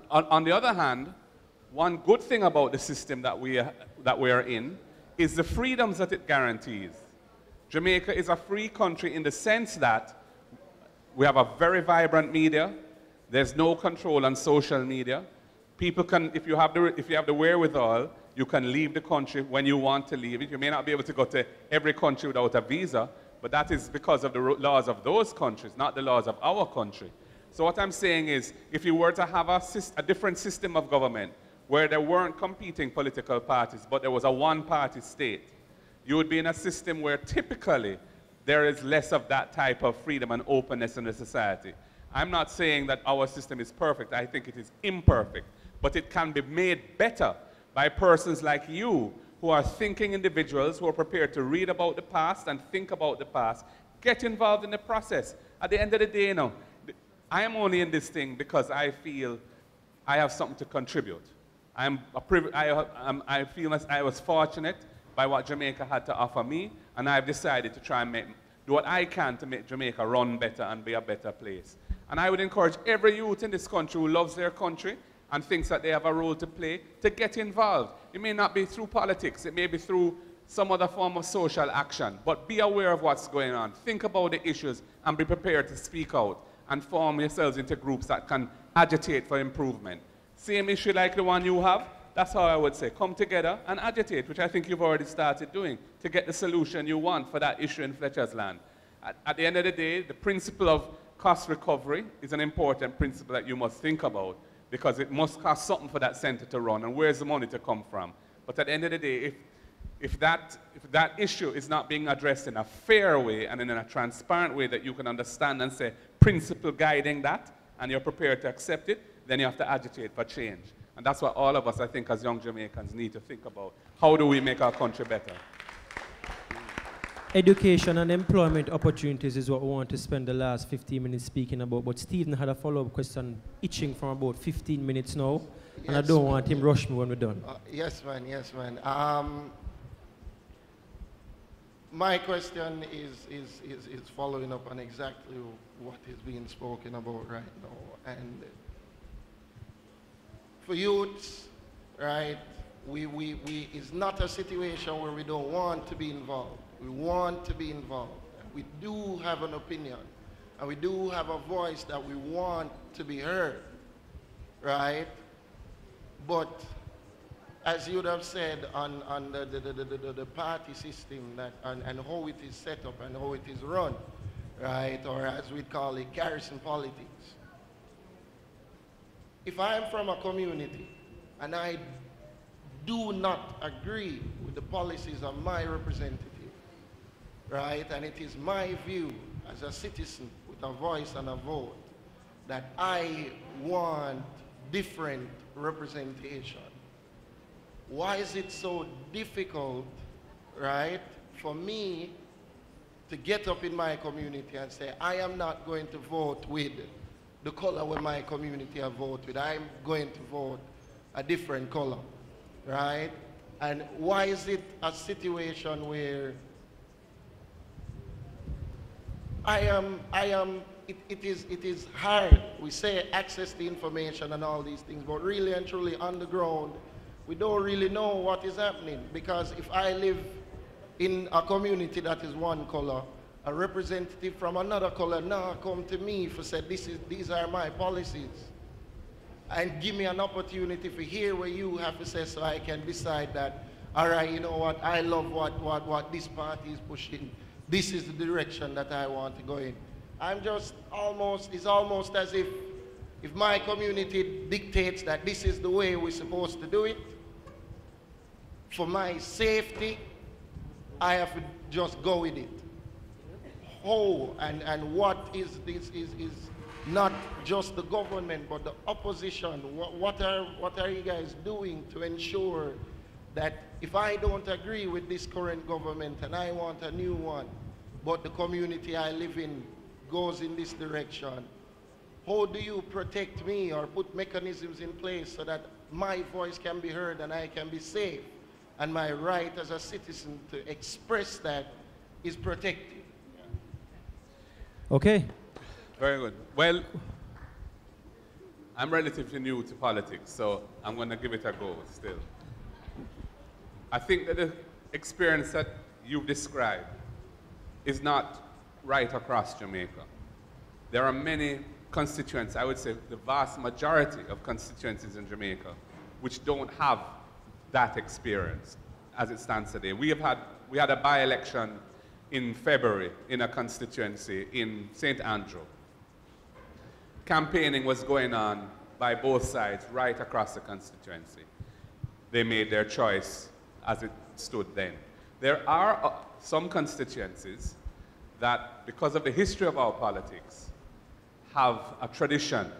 On the other hand, one good thing about the system that we are in is the freedoms that it guarantees. Jamaica is a free country in the sense that we have a very vibrant media. There's no control on social media. People can, if you have the wherewithal, you can leave the country when you want to leave it. You may not be able to go to every country without a visa, but that is because of the laws of those countries, not the laws of our country. So what I'm saying is, if you were to have a different system of government, where there weren't competing political parties, but there was a one-party state, you would be in a system where typically there is less of that type of freedom and openness in the society. I'm not saying that our system is perfect. I think it is imperfect, but it can be made better by persons like you, who are thinking individuals, who are prepared to read about the past and think about the past, get involved in the process. At the end of the day, you know, I am only in this thing because I feel I have something to contribute. I feel as I was fortunate by what Jamaica had to offer me, and I've decided to try and do what I can to make Jamaica run better and be a better place. And I would encourage every youth in this country who loves their country and thinks that they have a role to play to get involved. It may not be through politics, it may be through some other form of social action, but be aware of what's going on. Think about the issues and be prepared to speak out and form yourselves into groups that can agitate for improvement. Same issue like the one you have, that's how I would say, come together and agitate, which I think you've already started doing, to get the solution you want for that issue in Fletcher's Land. At the end of the day, the principle of cost recovery is an important principle that you must think about, because it must cost something for that center to run, and where's the money to come from? But at the end of the day, if that issue is not being addressed in a fair way and in a transparent way that you can understand and say, principle guiding that, and you're prepared to accept it, then you have to agitate for change. And that's what all of us, I think, as young Jamaicans need to think about. How do we make our country better? Education and employment opportunities is what we want to spend the last 15 minutes speaking about. But Stephen had a follow-up question itching from about 15 minutes now. And I don't want him to rush me when we're done. Yes, man, yes, man. my question is following up on exactly what is being spoken about right now. And for youths, right, it's not a situation where we don't want to be involved. We want to be involved. We do have an opinion, and we do have a voice that we want to be heard, right? But as you would have said on the party system that, and how it is set up and how it is run, right, or as we call it, garrison politics. If I am from a community and I do not agree with the policies of my representative, right, and it is my view as a citizen with a voice and a vote that I want different representation, why is it so difficult, right, for me to get up in my community and say, I am not going to vote with the color where my community have voted with. I'm going to vote a different color, right? And why is it a situation where it is hard. We say access to information and all these things, but really and truly on the ground, we don't really know what is happening. Because if I live in a community that is one color, a representative from another color now come to me for say, these are my policies. And give me an opportunity to hear what you have to say so I can decide that, all right, you know what, I love what this party is pushing. This is the direction that I want to go in. It's almost as if my community dictates that this is the way we're supposed to do it, for my safety, I have to just go with it. How and what is not just the government, but the opposition. What are you guys doing to ensure that if I don't agree with this current government and I want a new one, but the community I live in goes in this direction, how do you protect me or put mechanisms in place so that my voice can be heard and I can be safe and my right as a citizen to express that is protected? Okay. Very good. Well, I'm relatively new to politics, so I'm going to give it a go still. I think that the experience that you've described is not right across Jamaica. There are many constituencies, I would say the vast majority of constituencies in Jamaica, which don't have that experience as it stands today. We had a by-election in February in a constituency in St. Andrew. Campaigning was going on by both sides right across the constituency. They made their choice as it stood then. There are some constituencies that, because of the history of our politics, have a tradition,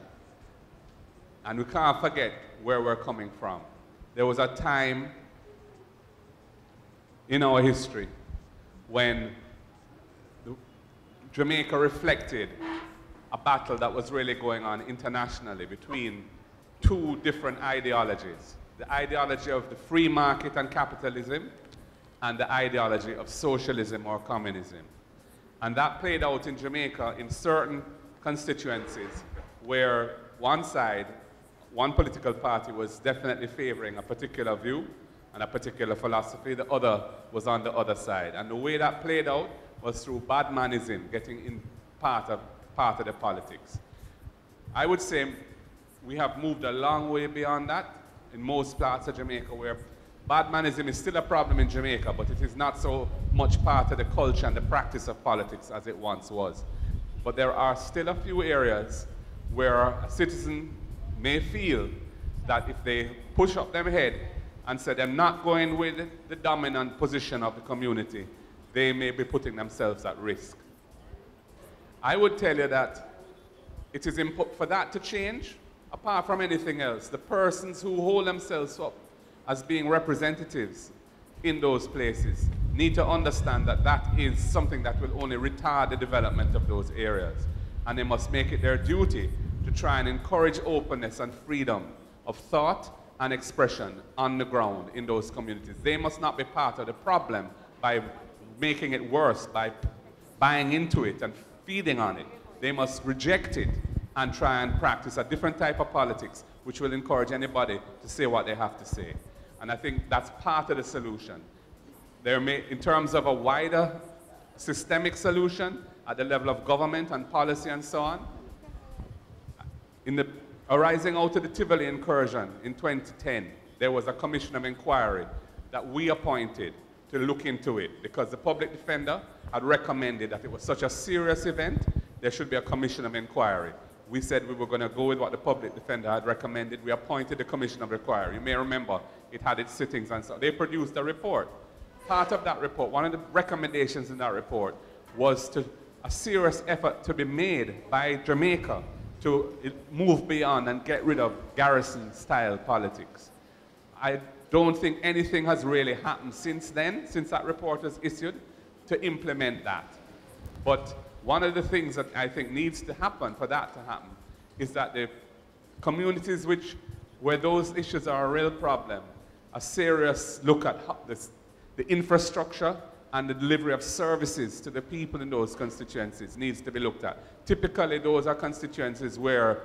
and we can't forget where we're coming from. There was a time in our history when Jamaica reflected a battle that was really going on internationally between two different ideologies. The ideology of the free market and capitalism, and the ideology of socialism or communism. And that played out in Jamaica in certain constituencies where one side, one political party was definitely favoring a particular view and a particular philosophy, the other was on the other side. And the way that played out was through badmanism, getting in part of the politics. I would say we have moved a long way beyond that in most parts of Jamaica, where badmanism is still a problem in Jamaica, but it is not so much part of the culture and the practice of politics as it once was. But there are still a few areas where a citizen may feel that if they push up their head and say they're not going with the dominant position of the community, they may be putting themselves at risk. I would tell you that it is important for that to change. Apart from anything else, the persons who hold themselves up as being representatives in those places need to understand that that is something that will only retard the development of those areas. And they must make it their duty to try and encourage openness and freedom of thought and expression on the ground in those communities. They must not be part of the problem by making it worse by buying into it and feeding on it. They must reject it and try and practice a different type of politics, which will encourage anybody to say what they have to say. And I think that's part of the solution. In terms of a wider systemic solution at the level of government and policy and so on, arising out of the Tivoli incursion in 2010, there was a commission of inquiry that we appointed to look into it because the public defender had recommended that it was such a serious event, there should be a commission of inquiry. We said we were going to go with what the public defender had recommended. We appointed the commission of inquiry. You may remember it had its sittings and so. They produced a report. Part of that report, one of the recommendations in that report was a serious effort to be made by Jamaica to move beyond and get rid of garrison-style politics. I don't think anything has really happened since then, since that report was issued, to implement that. But one of the things that I think needs to happen for that to happen is that the communities where those issues are a real problem, a serious look at the infrastructure and the delivery of services to the people in those constituencies needs to be looked at. Typically, those are constituencies where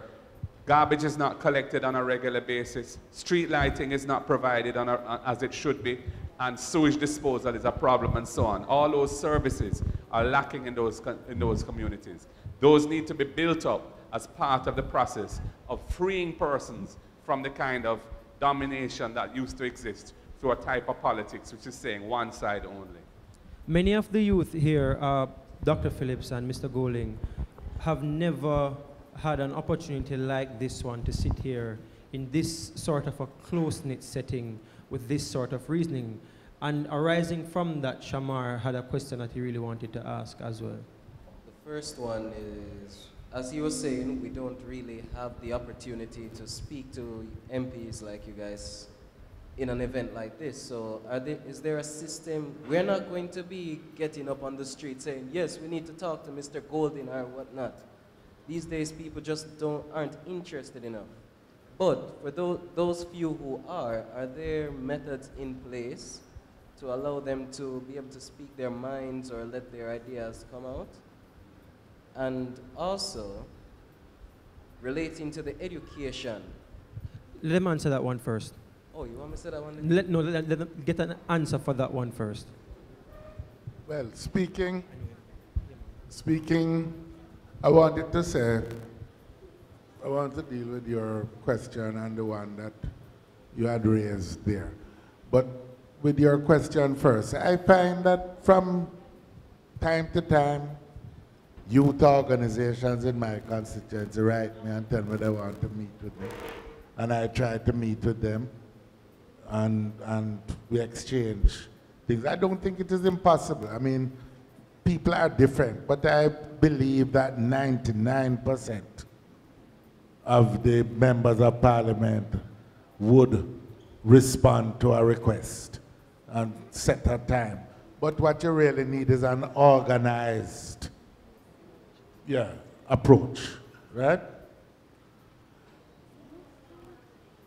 garbage is not collected on a regular basis, street lighting is not provided as it should be, and sewage disposal is a problem and so on. All those services are lacking in those communities. Those need to be built up as part of the process of freeing persons from the kind of domination that used to exist through a type of politics which is saying one side only. Many of the youth here, Dr. Phillips and Mr. Golding, have never had an opportunity like this one to sit here in this sort of a close-knit setting with this sort of reasoning. And arising from that, Shamar had a question that he really wanted to ask as well. The first one is, as you were saying, we don't really have the opportunity to speak to MPs like you guys in an event like this. So is there a system? We're not going to be getting up on the street saying, yes, we need to talk to Mr. Golding or whatnot. These days, people just aren't interested enough. But for those few who are there methods in place to allow them to be able to speak their minds or let their ideas come out? And also, relating to the education. Let them answer that one first. Oh, you want me to say that one? Let them get an answer for that one first. Well, speaking, I wanted to say, I want to deal with your question and the one that you had raised there. But with your question first, I find that from time to time, youth organizations in my constituency write me and tell me they want to meet with me. And I try to meet with them and we exchange things. I don't think it is impossible. I mean, people are different, but I believe that 99% of the members of parliament would respond to a request and set a time. But what you really need is an organized approach, right?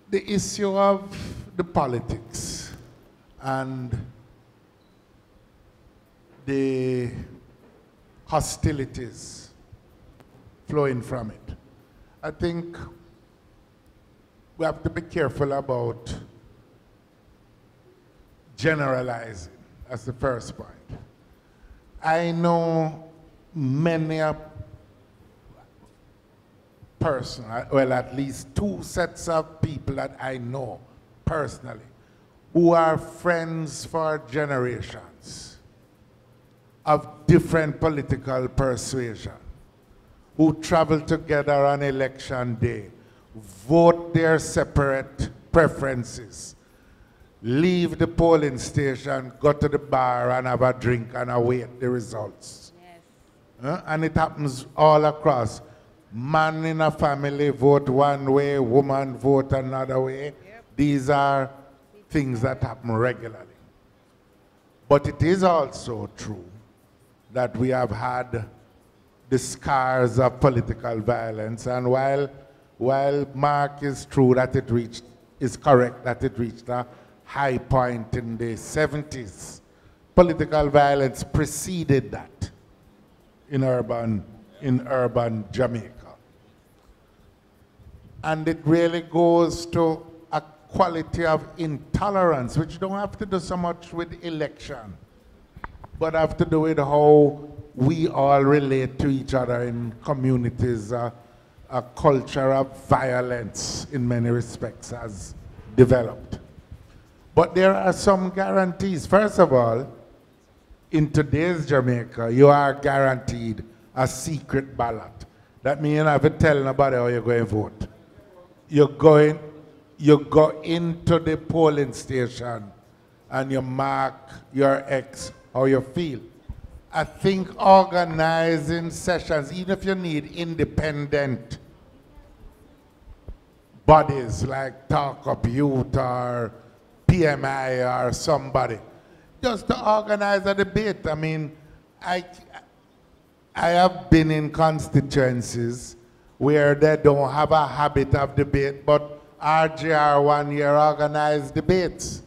The issue of the politics and the hostilities flowing from it. I think we have to be careful about generalizing. That's the first point. I know many a person, well, at least two sets of people that I know personally who are friends for generations of different political persuasion, who travel together on election day, vote their separate preferences, leave the polling station, go to the bar and have a drink and await the results. Yes. And it happens all across. Man in a family vote one way, woman vote another way. Yep. These are things that happen regularly. But it is also true that we have had the scars of political violence, and while Mark is true that is correct that it reached a high point in the 70s, political violence preceded that in urban Jamaica. And it really goes to a quality of intolerance, which don't have to do so much with election, but have to do with how we all relate to each other in communities. A culture of violence in many respects has developed. But there are some guarantees. First of all, in today's Jamaica, you are guaranteed a secret ballot. That means you don't have to tell nobody how you're going to vote. You go into the polling station and you mark your X how you feel. I think organizing sessions, even if you need independent bodies like Talk Up Youth or PMI or somebody, just to organize a debate. I mean, I have been in constituencies where they don't have a habit of debate, but RGR 1 year organized debates.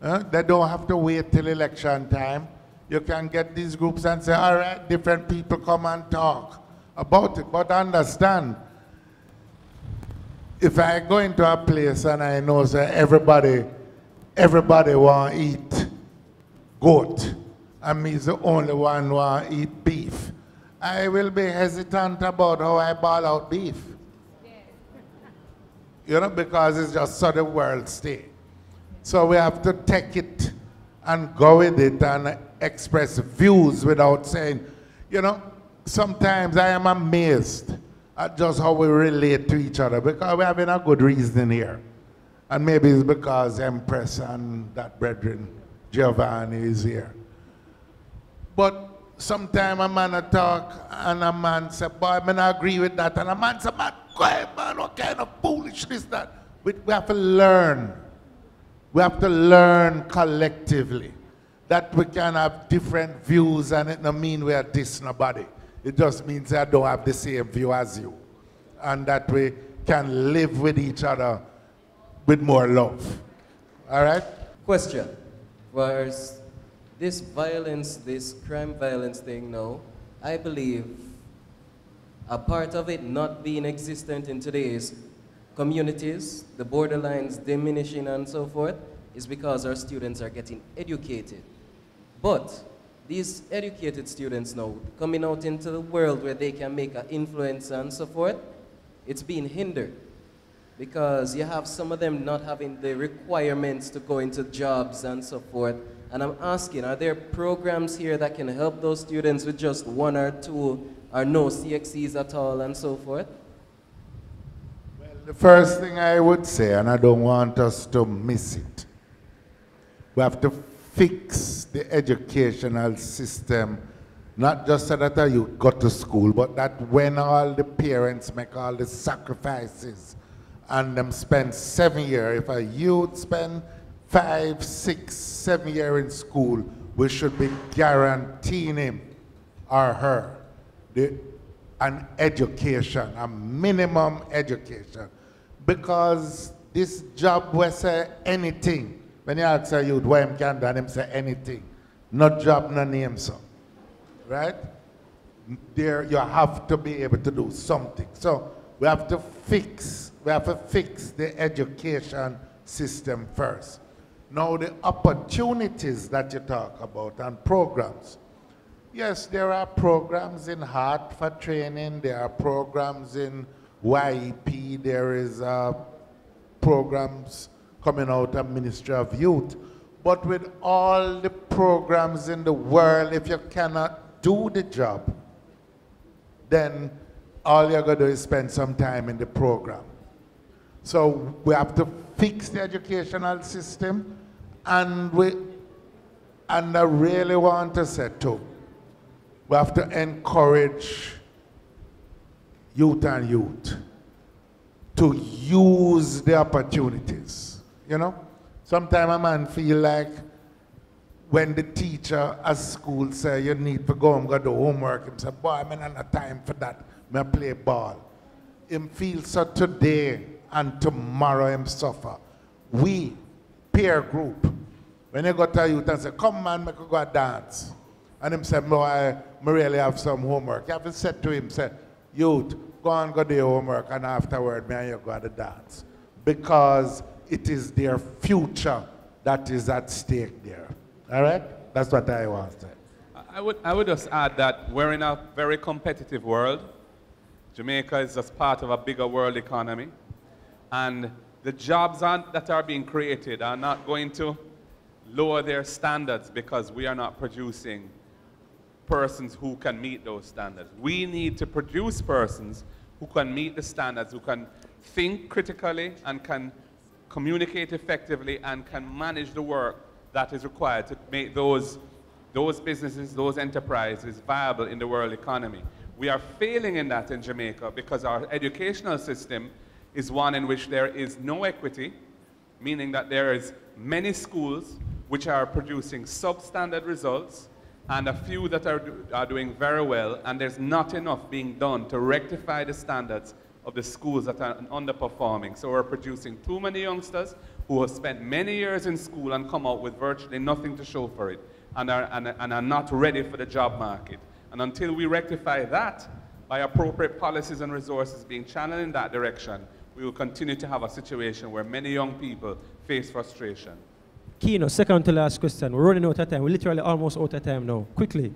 They don't have to wait till election time. You can get these groups and say, all right, different people come and talk about it. But understand, if I go into a place and I know that everybody want to eat goat, and me's the only one who want to eat beef, I will be hesitant about how I ball out beef. You know, because it's just so the world stay. So we have to take it and go with it and express views without saying, you know, sometimes I am amazed at just how we relate to each other, because we're having a good reason here. And maybe it's because Empress and that brethren, Giovanni, is here. But sometimes a man a talk and a man say, boy, I don't agree with that. And a man say, man, go ahead, man, what kind of foolishness that? We have to learn. We have to learn collectively that we can have different views, and it doesn't mean we are diss nobody. It just means I don't have the same view as you. And that we can live with each other with more love. All right? Question. Whereas this violence, this crime violence thing now, I believe a part of it not being existent in today's communities, the borderlines diminishing and so forth, is because our students are getting educated. But these educated students now, coming out into the world where they can make an influence and so forth, it's being hindered. Because you have some of them not having the requirements to go into jobs and so forth. And I'm asking, are there programs here that can help those students with just 1 or 2 or no CXCs at all and so forth? Well, the first thing I would say, and I don't want us to miss it, we have to fix the educational system, not just so that you go to school, but that when all the parents make all the sacrifices and them spend 7 years, if a youth spend 5, 6, 7 years in school, we should be guaranteeing him or her an education, a minimum education. Because this job will say anything. When you ask a youth what he can do, and him say anything. No job, no name, so. Right? There you have to be able to do something. So we have to fix the education system first. Now the opportunities that you talk about and programs. Yes, there are programs in Heart for training, there are programs in YEP, there is programs coming out of Ministry of Youth. But with all the programs in the world, if you cannot do the job, then all you're going to do is spend some time in the program. So we have to fix the educational system, and I really want to say too, we have to encourage youth and youth to use the opportunities. You know, sometimes a man feel like when the teacher at school say you need to go and go do homework, him say, boy, I don't have time for that. I play ball. Him feel so today and tomorrow him suffer. We, peer group, When you go to a youth and say, come man, make you go dance. And him say, boy, I really have some homework. You have to say to him, say, youth, go and go do your homework and afterward, me and you go to dance. Because it is their future that is at stake there. All right? That's what I want to say. I would just add that we're in a very competitive world. Jamaica is just part of a bigger world economy. And the jobs that are being created are not going to lower their standards because we are not producing persons who can meet those standards. We need to produce persons who can meet the standards, who can think critically and can communicate effectively and can manage the work that is required to make those businesses, those enterprises viable in the world economy. We are failing in that in Jamaica because our educational system is one in which there is no equity, meaning that there is many schools which are producing substandard results and a few that are doing very well, and there's not enough being done to rectify the standards of the schools that are underperforming. So we're producing too many youngsters who have spent many years in school and come out with virtually nothing to show for it and are not ready for the job market. And until we rectify that by appropriate policies and resources being channeled in that direction, we will continue to have a situation where many young people face frustration. Kino, second to last question. We're running out of time. We're literally almost out of time now. Quickly.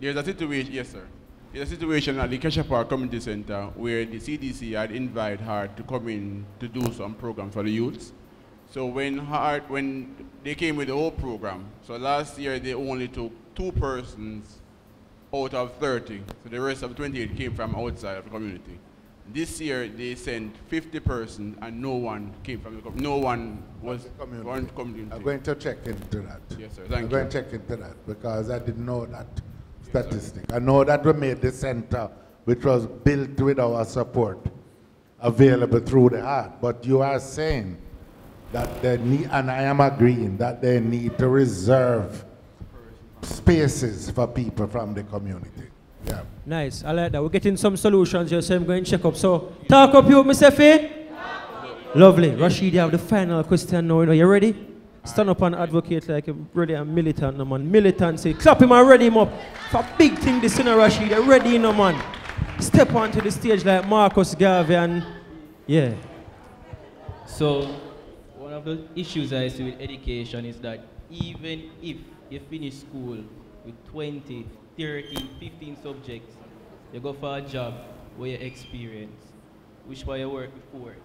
There's a situation, yes sir. There's a situation at the Kesha Park Community Center where the CDC had invited her to come in to do some program for the youths. So when they came with the whole program, so last year they only took 2 persons out of 30. So the rest of 28 came from outside of the community. This year they sent 50 persons and no one came from the community. No one was from the community. I'm going to check into that. Yes sir, thank you. I'm going to check into that because I didn't know that statistic. I know that we made the center, which was built with our support, available through the heart. But you are saying that they need, and I am agreeing, that they need to reserve spaces for people from the community. Yeah. Nice. I like that. We're getting some solutions here, so I'm going to check up. So, talk up you, Mr. Fee. Lovely. Rashid, you have the final question now. You ready? Stand up and advocate like a really a militant, no man. Militancy. Clap him and ready him up. For a big thing this, Rashid. You're ready, no man. Step onto the stage like Marcus Garvey and, yeah. So, one of the issues I see with education is that even if you finish school with 20, 30, 15 subjects, you go for a job where you experience, which way you work before.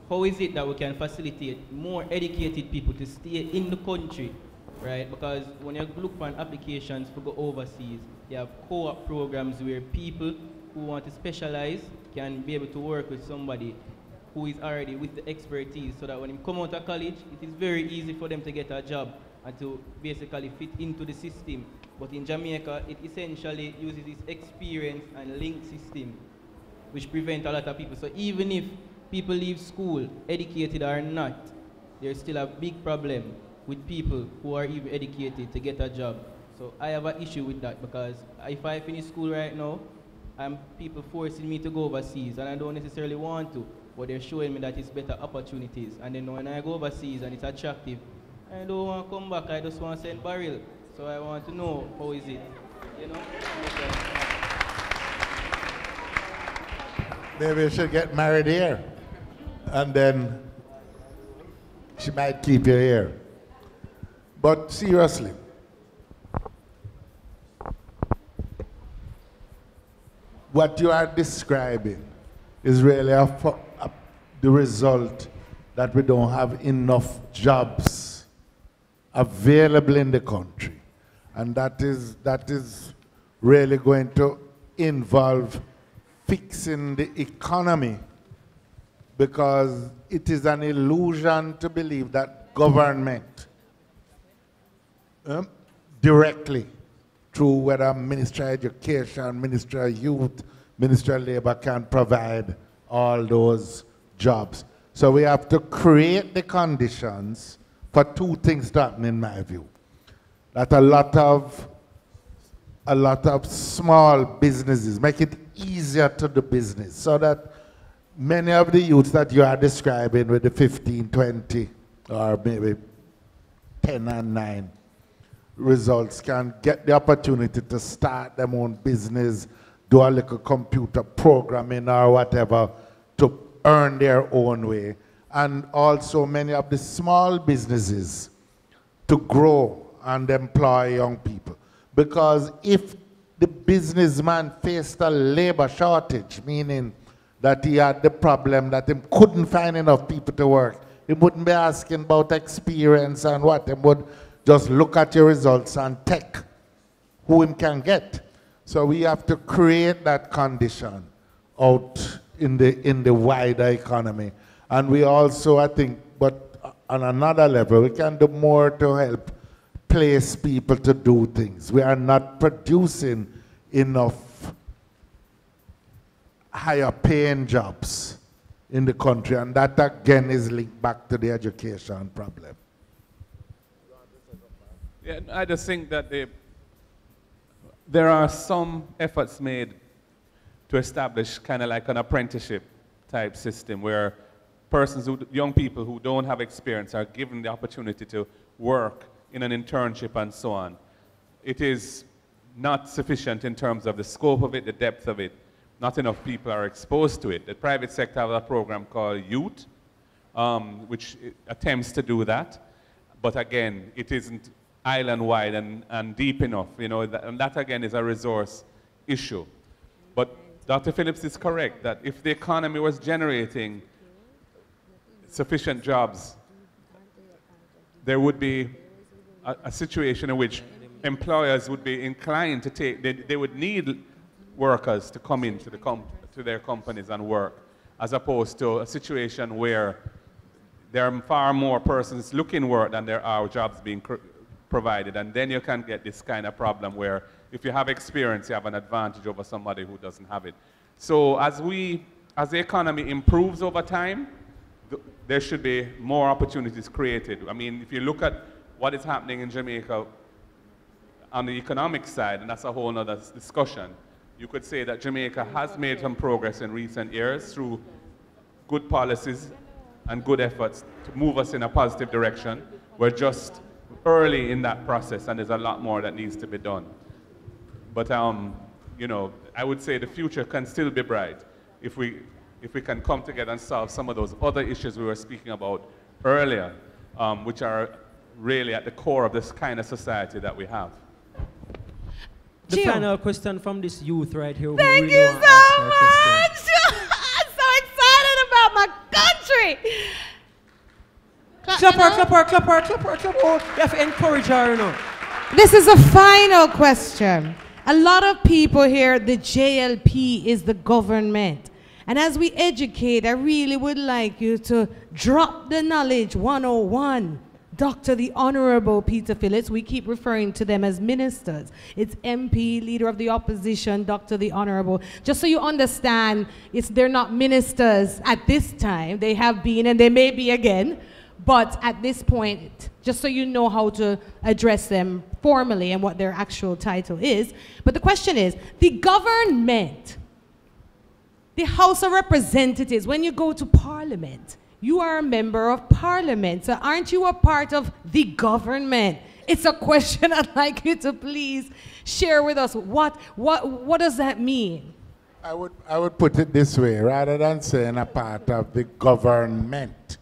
How is it that we can facilitate more educated people to stay in the country, right? Because when you look for applications to go overseas, you have co-op programs where people who want to specialize can be able to work with somebody who is already with the expertise, so that when they come out of college, it is very easy for them to get a job and to basically fit into the system. But in Jamaica, it essentially uses this experience and link system, which prevent a lot of people. So even if people leave school, educated or not, there's still a big problem with people who are even educated to get a job. So I have an issue with that, because if I finish school right now, people forcing me to go overseas, and I don't necessarily want to, but they're showing me that it's better opportunities. And then when I go overseas and it's attractive, I don't want to come back, I just want to send barrel. So I want to know, how is it, you know? Maybe you should get married here, and then she might keep you here. But seriously, what you are describing is really the result that we don't have enough jobs available in the country. And that is really going to involve fixing the economy, because it is an illusion to believe that government directly through whether Ministry of Education, Ministry of Youth, Ministry of Labor can provide all those jobs. So we have to create the conditions for 2 things to happen, in my view. That a lot of small businesses, make it easier to do business, so that many of the youths that you are describing with the 15, 20, or maybe 10 and 9 results can get the opportunity to start their own business, do a little computer programming or whatever to earn their own way. And also many of the small businesses to grow and employ young people. Because if the businessman faced a labor shortage, meaning that he had the problem that he couldn't find enough people to work, he wouldn't be asking about experience and what. He would just look at your results and take who he can get. So we have to create that condition out in the wider economy. And we also, I think, but on another level, we can do more to help place people to do things. We are not producing enough higher paying jobs in the country, and that again is linked back to the education problem. Yeah, I just think that there are some efforts made to establish kind of like an apprenticeship type system where young people who don't have experience are given the opportunity to work in an internship and so on. It is not sufficient in terms of the scope of it, the depth of it. Not enough people are exposed to it. The private sector has a program called Yout, which attempts to do that. But again, it isn't island-wide and deep enough, you know, and that again is a resource issue. But Dr. Phillips is correct that if the economy was generating sufficient jobs, there would be a situation in which employers would be inclined to they would need workers to come into to their companies and work, as opposed to a situation where there are far more persons looking work than there are jobs being provided. And then you can get this kind of problem where if you have experience, you have an advantage over somebody who doesn't have it. So as the economy improves over time, there should be more opportunities created. I mean, if you look at what is happening in Jamaica on the economic side, and that's a whole other discussion, you could say that Jamaica has made some progress in recent years through good policies and good efforts to move us in a positive direction. We're just early in that process, and there's a lot more that needs to be done. But you know, I would say the future can still be bright if we can come together and solve some of those other issues we were speaking about earlier, which are really at the core of this kind of society that we have. The final question from this youth right here. Thank you so much! I'm so excited about my country! Clap her. You have to encourage her, you know. This is a final question. A lot of people here, the JLP is the government. And as we educate, I really would like you to drop the knowledge 101. Dr. the Honorable Peter Phillips, we keep referring to them as ministers. It's MP, Leader of the Opposition, Dr. the Honorable. Just so you understand, they're not ministers at this time. They have been and they may be again. But at this point, just so you know how to address them formally and what their actual title is. But the question is, the government, the House of Representatives, when you go to Parliament, you are a member of Parliament, so aren't you a part of the government? It's a question I'd like you to please share with us. What does that mean? I would put it this way, rather than saying a part of the government,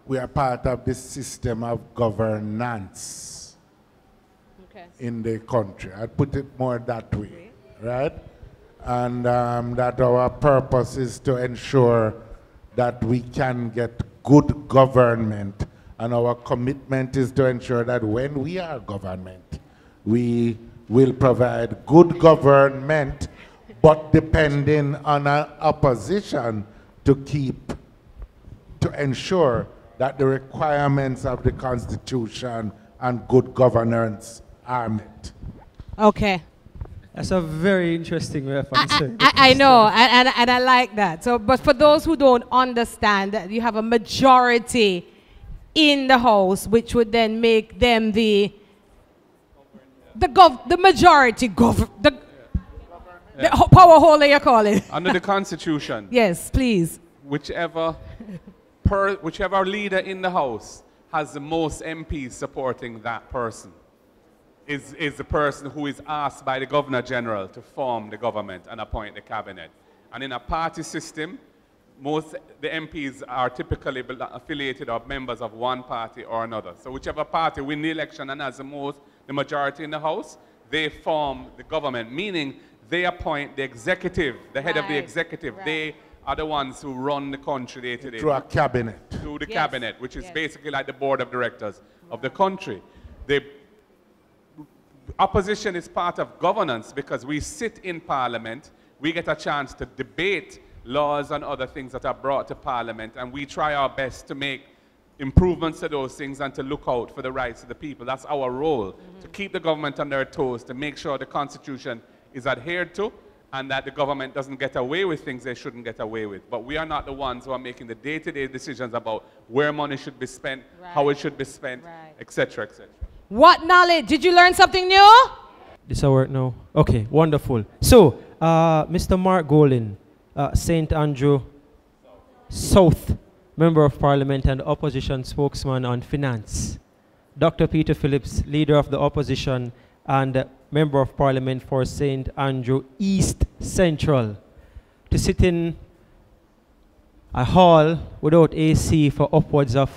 we are part of the system of governance in the country. I'd put it more that way, right? And that our purpose is to ensure that we can get good government, and our commitment is to ensure that when we are government, we will provide good government, but depending on our opposition to ensure that the requirements of the Constitution and good governance are met. Okay. That's a very interesting way of answering. I know, and I like that. So, but for those who don't understand, that you have a majority in the House, which would then make them the majority, the power holder, you call it. Under the Constitution. Yes, please. Whichever leader in the House has the most MPs supporting that person is the person who is asked by the Governor General to form the government and appoint the cabinet. And in a party system, the MPs are typically affiliated or members of one party or another. So whichever party wins the election and has the majority in the House, they form the government, meaning they appoint the executive, the head of the executive. They are the ones who run the country day to day. Through a cabinet. Through the cabinet, which is basically like the board of directors of the country. The opposition is part of governance because we sit in Parliament, we get a chance to debate laws and other things that are brought to Parliament, and we try our best to make improvements to those things and to look out for the rights of the people. That's our role, to keep the government on their toes, to make sure the Constitution is adhered to, and that the government doesn't get away with things they shouldn't get away with. But we are not the ones who are making the day-to-day decisions about where money should be spent, how it should be spent, etc., etc. What knowledge? Did you learn something new? This will work now. Okay, wonderful. So, Mr. Mark Golding, St. Andrew South, Member of Parliament and Opposition Spokesman on Finance. Dr. Peter Phillips, Leader of the Opposition and Member of Parliament for St. Andrew East Central, to sit in a hall without AC for upwards of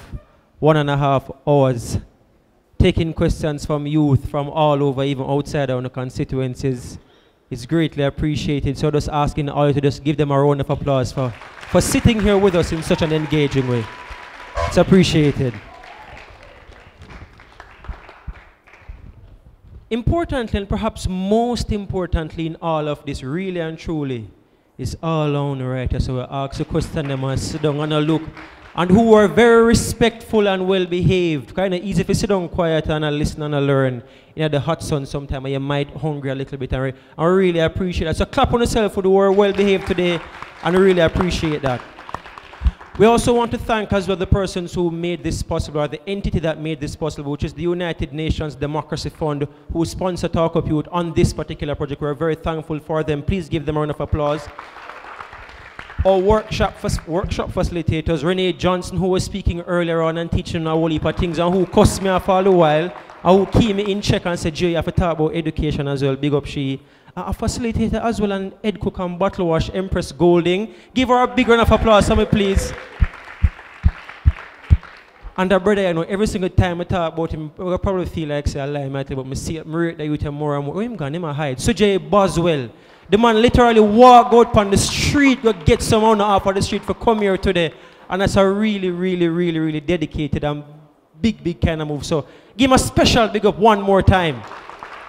1.5 hours, taking questions from youth from all over, even outside our constituencies, is greatly appreciated. So just asking all you to just give them a round of applause for sitting here with us in such an engaging way. It's appreciated. Importantly, and perhaps most importantly in all of this, really and truly, is all on the right. So we ask a question, them and sit down and look, and who are very respectful and well behaved. Kind of easy if you sit down quiet and listen and learn. You know, the hot sun sometime, and you might hungry a little bit. And I really appreciate that. So clap on yourself for the who are well behaved today, and I really appreciate that. We also want to thank as well the persons who made this possible, or the entity that made this possible, which is the United Nations Democracy Fund, who sponsored Talk Up Youth on this particular project. We're very thankful for them. Please give them a round of applause. Our workshop facilitators, Renee Johnson, who was speaking earlier on and teaching a whole heap of things, and who cussed me off all the while, and who keep me in check and said, Joe, you have to talk about education as well. Big up she. A facilitator as well, and head cook and bottle wash, Empress Golding. Give her a big round of applause, somebody please. And her brother, you know, every single time I talk about him, I probably feel like say I lie, but I see him rate the youth more and more. Where him gone? Him a hide. Sujay Boswell. The man literally walk out on the street, go get someone off of the street for come here today. And that's a really, really, really, really dedicated and big, big kind of move. So give him a special big up one more time.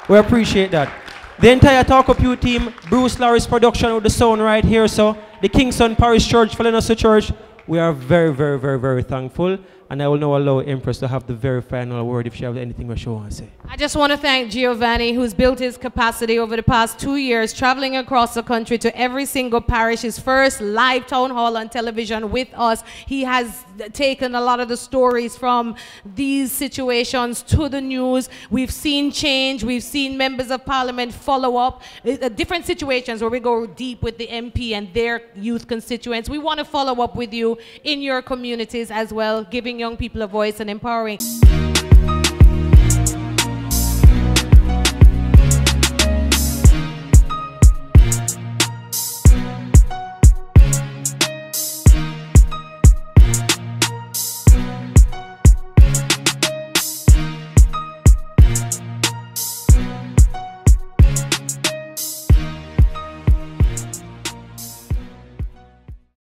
We appreciate that. The entire Talk Up You team, Bruce Larry's production with the sound right here, so the Kingston Parish Church, Phillips Church, we are very, very, very, very thankful. And I will now allow Empress to have the very final word if she has anything that she wants to say. I just want to thank Giovanni, who's built his capacity over the past 2 years, traveling across the country to every single parish. His first live town hall on television with us. He has taken a lot of the stories from these situations to the news. We've seen change. We've seen members of parliament follow up. Different situations where we go deep with the MP and their youth constituents. We want to follow up with you in your communities as well, giving young people a voice and empowering.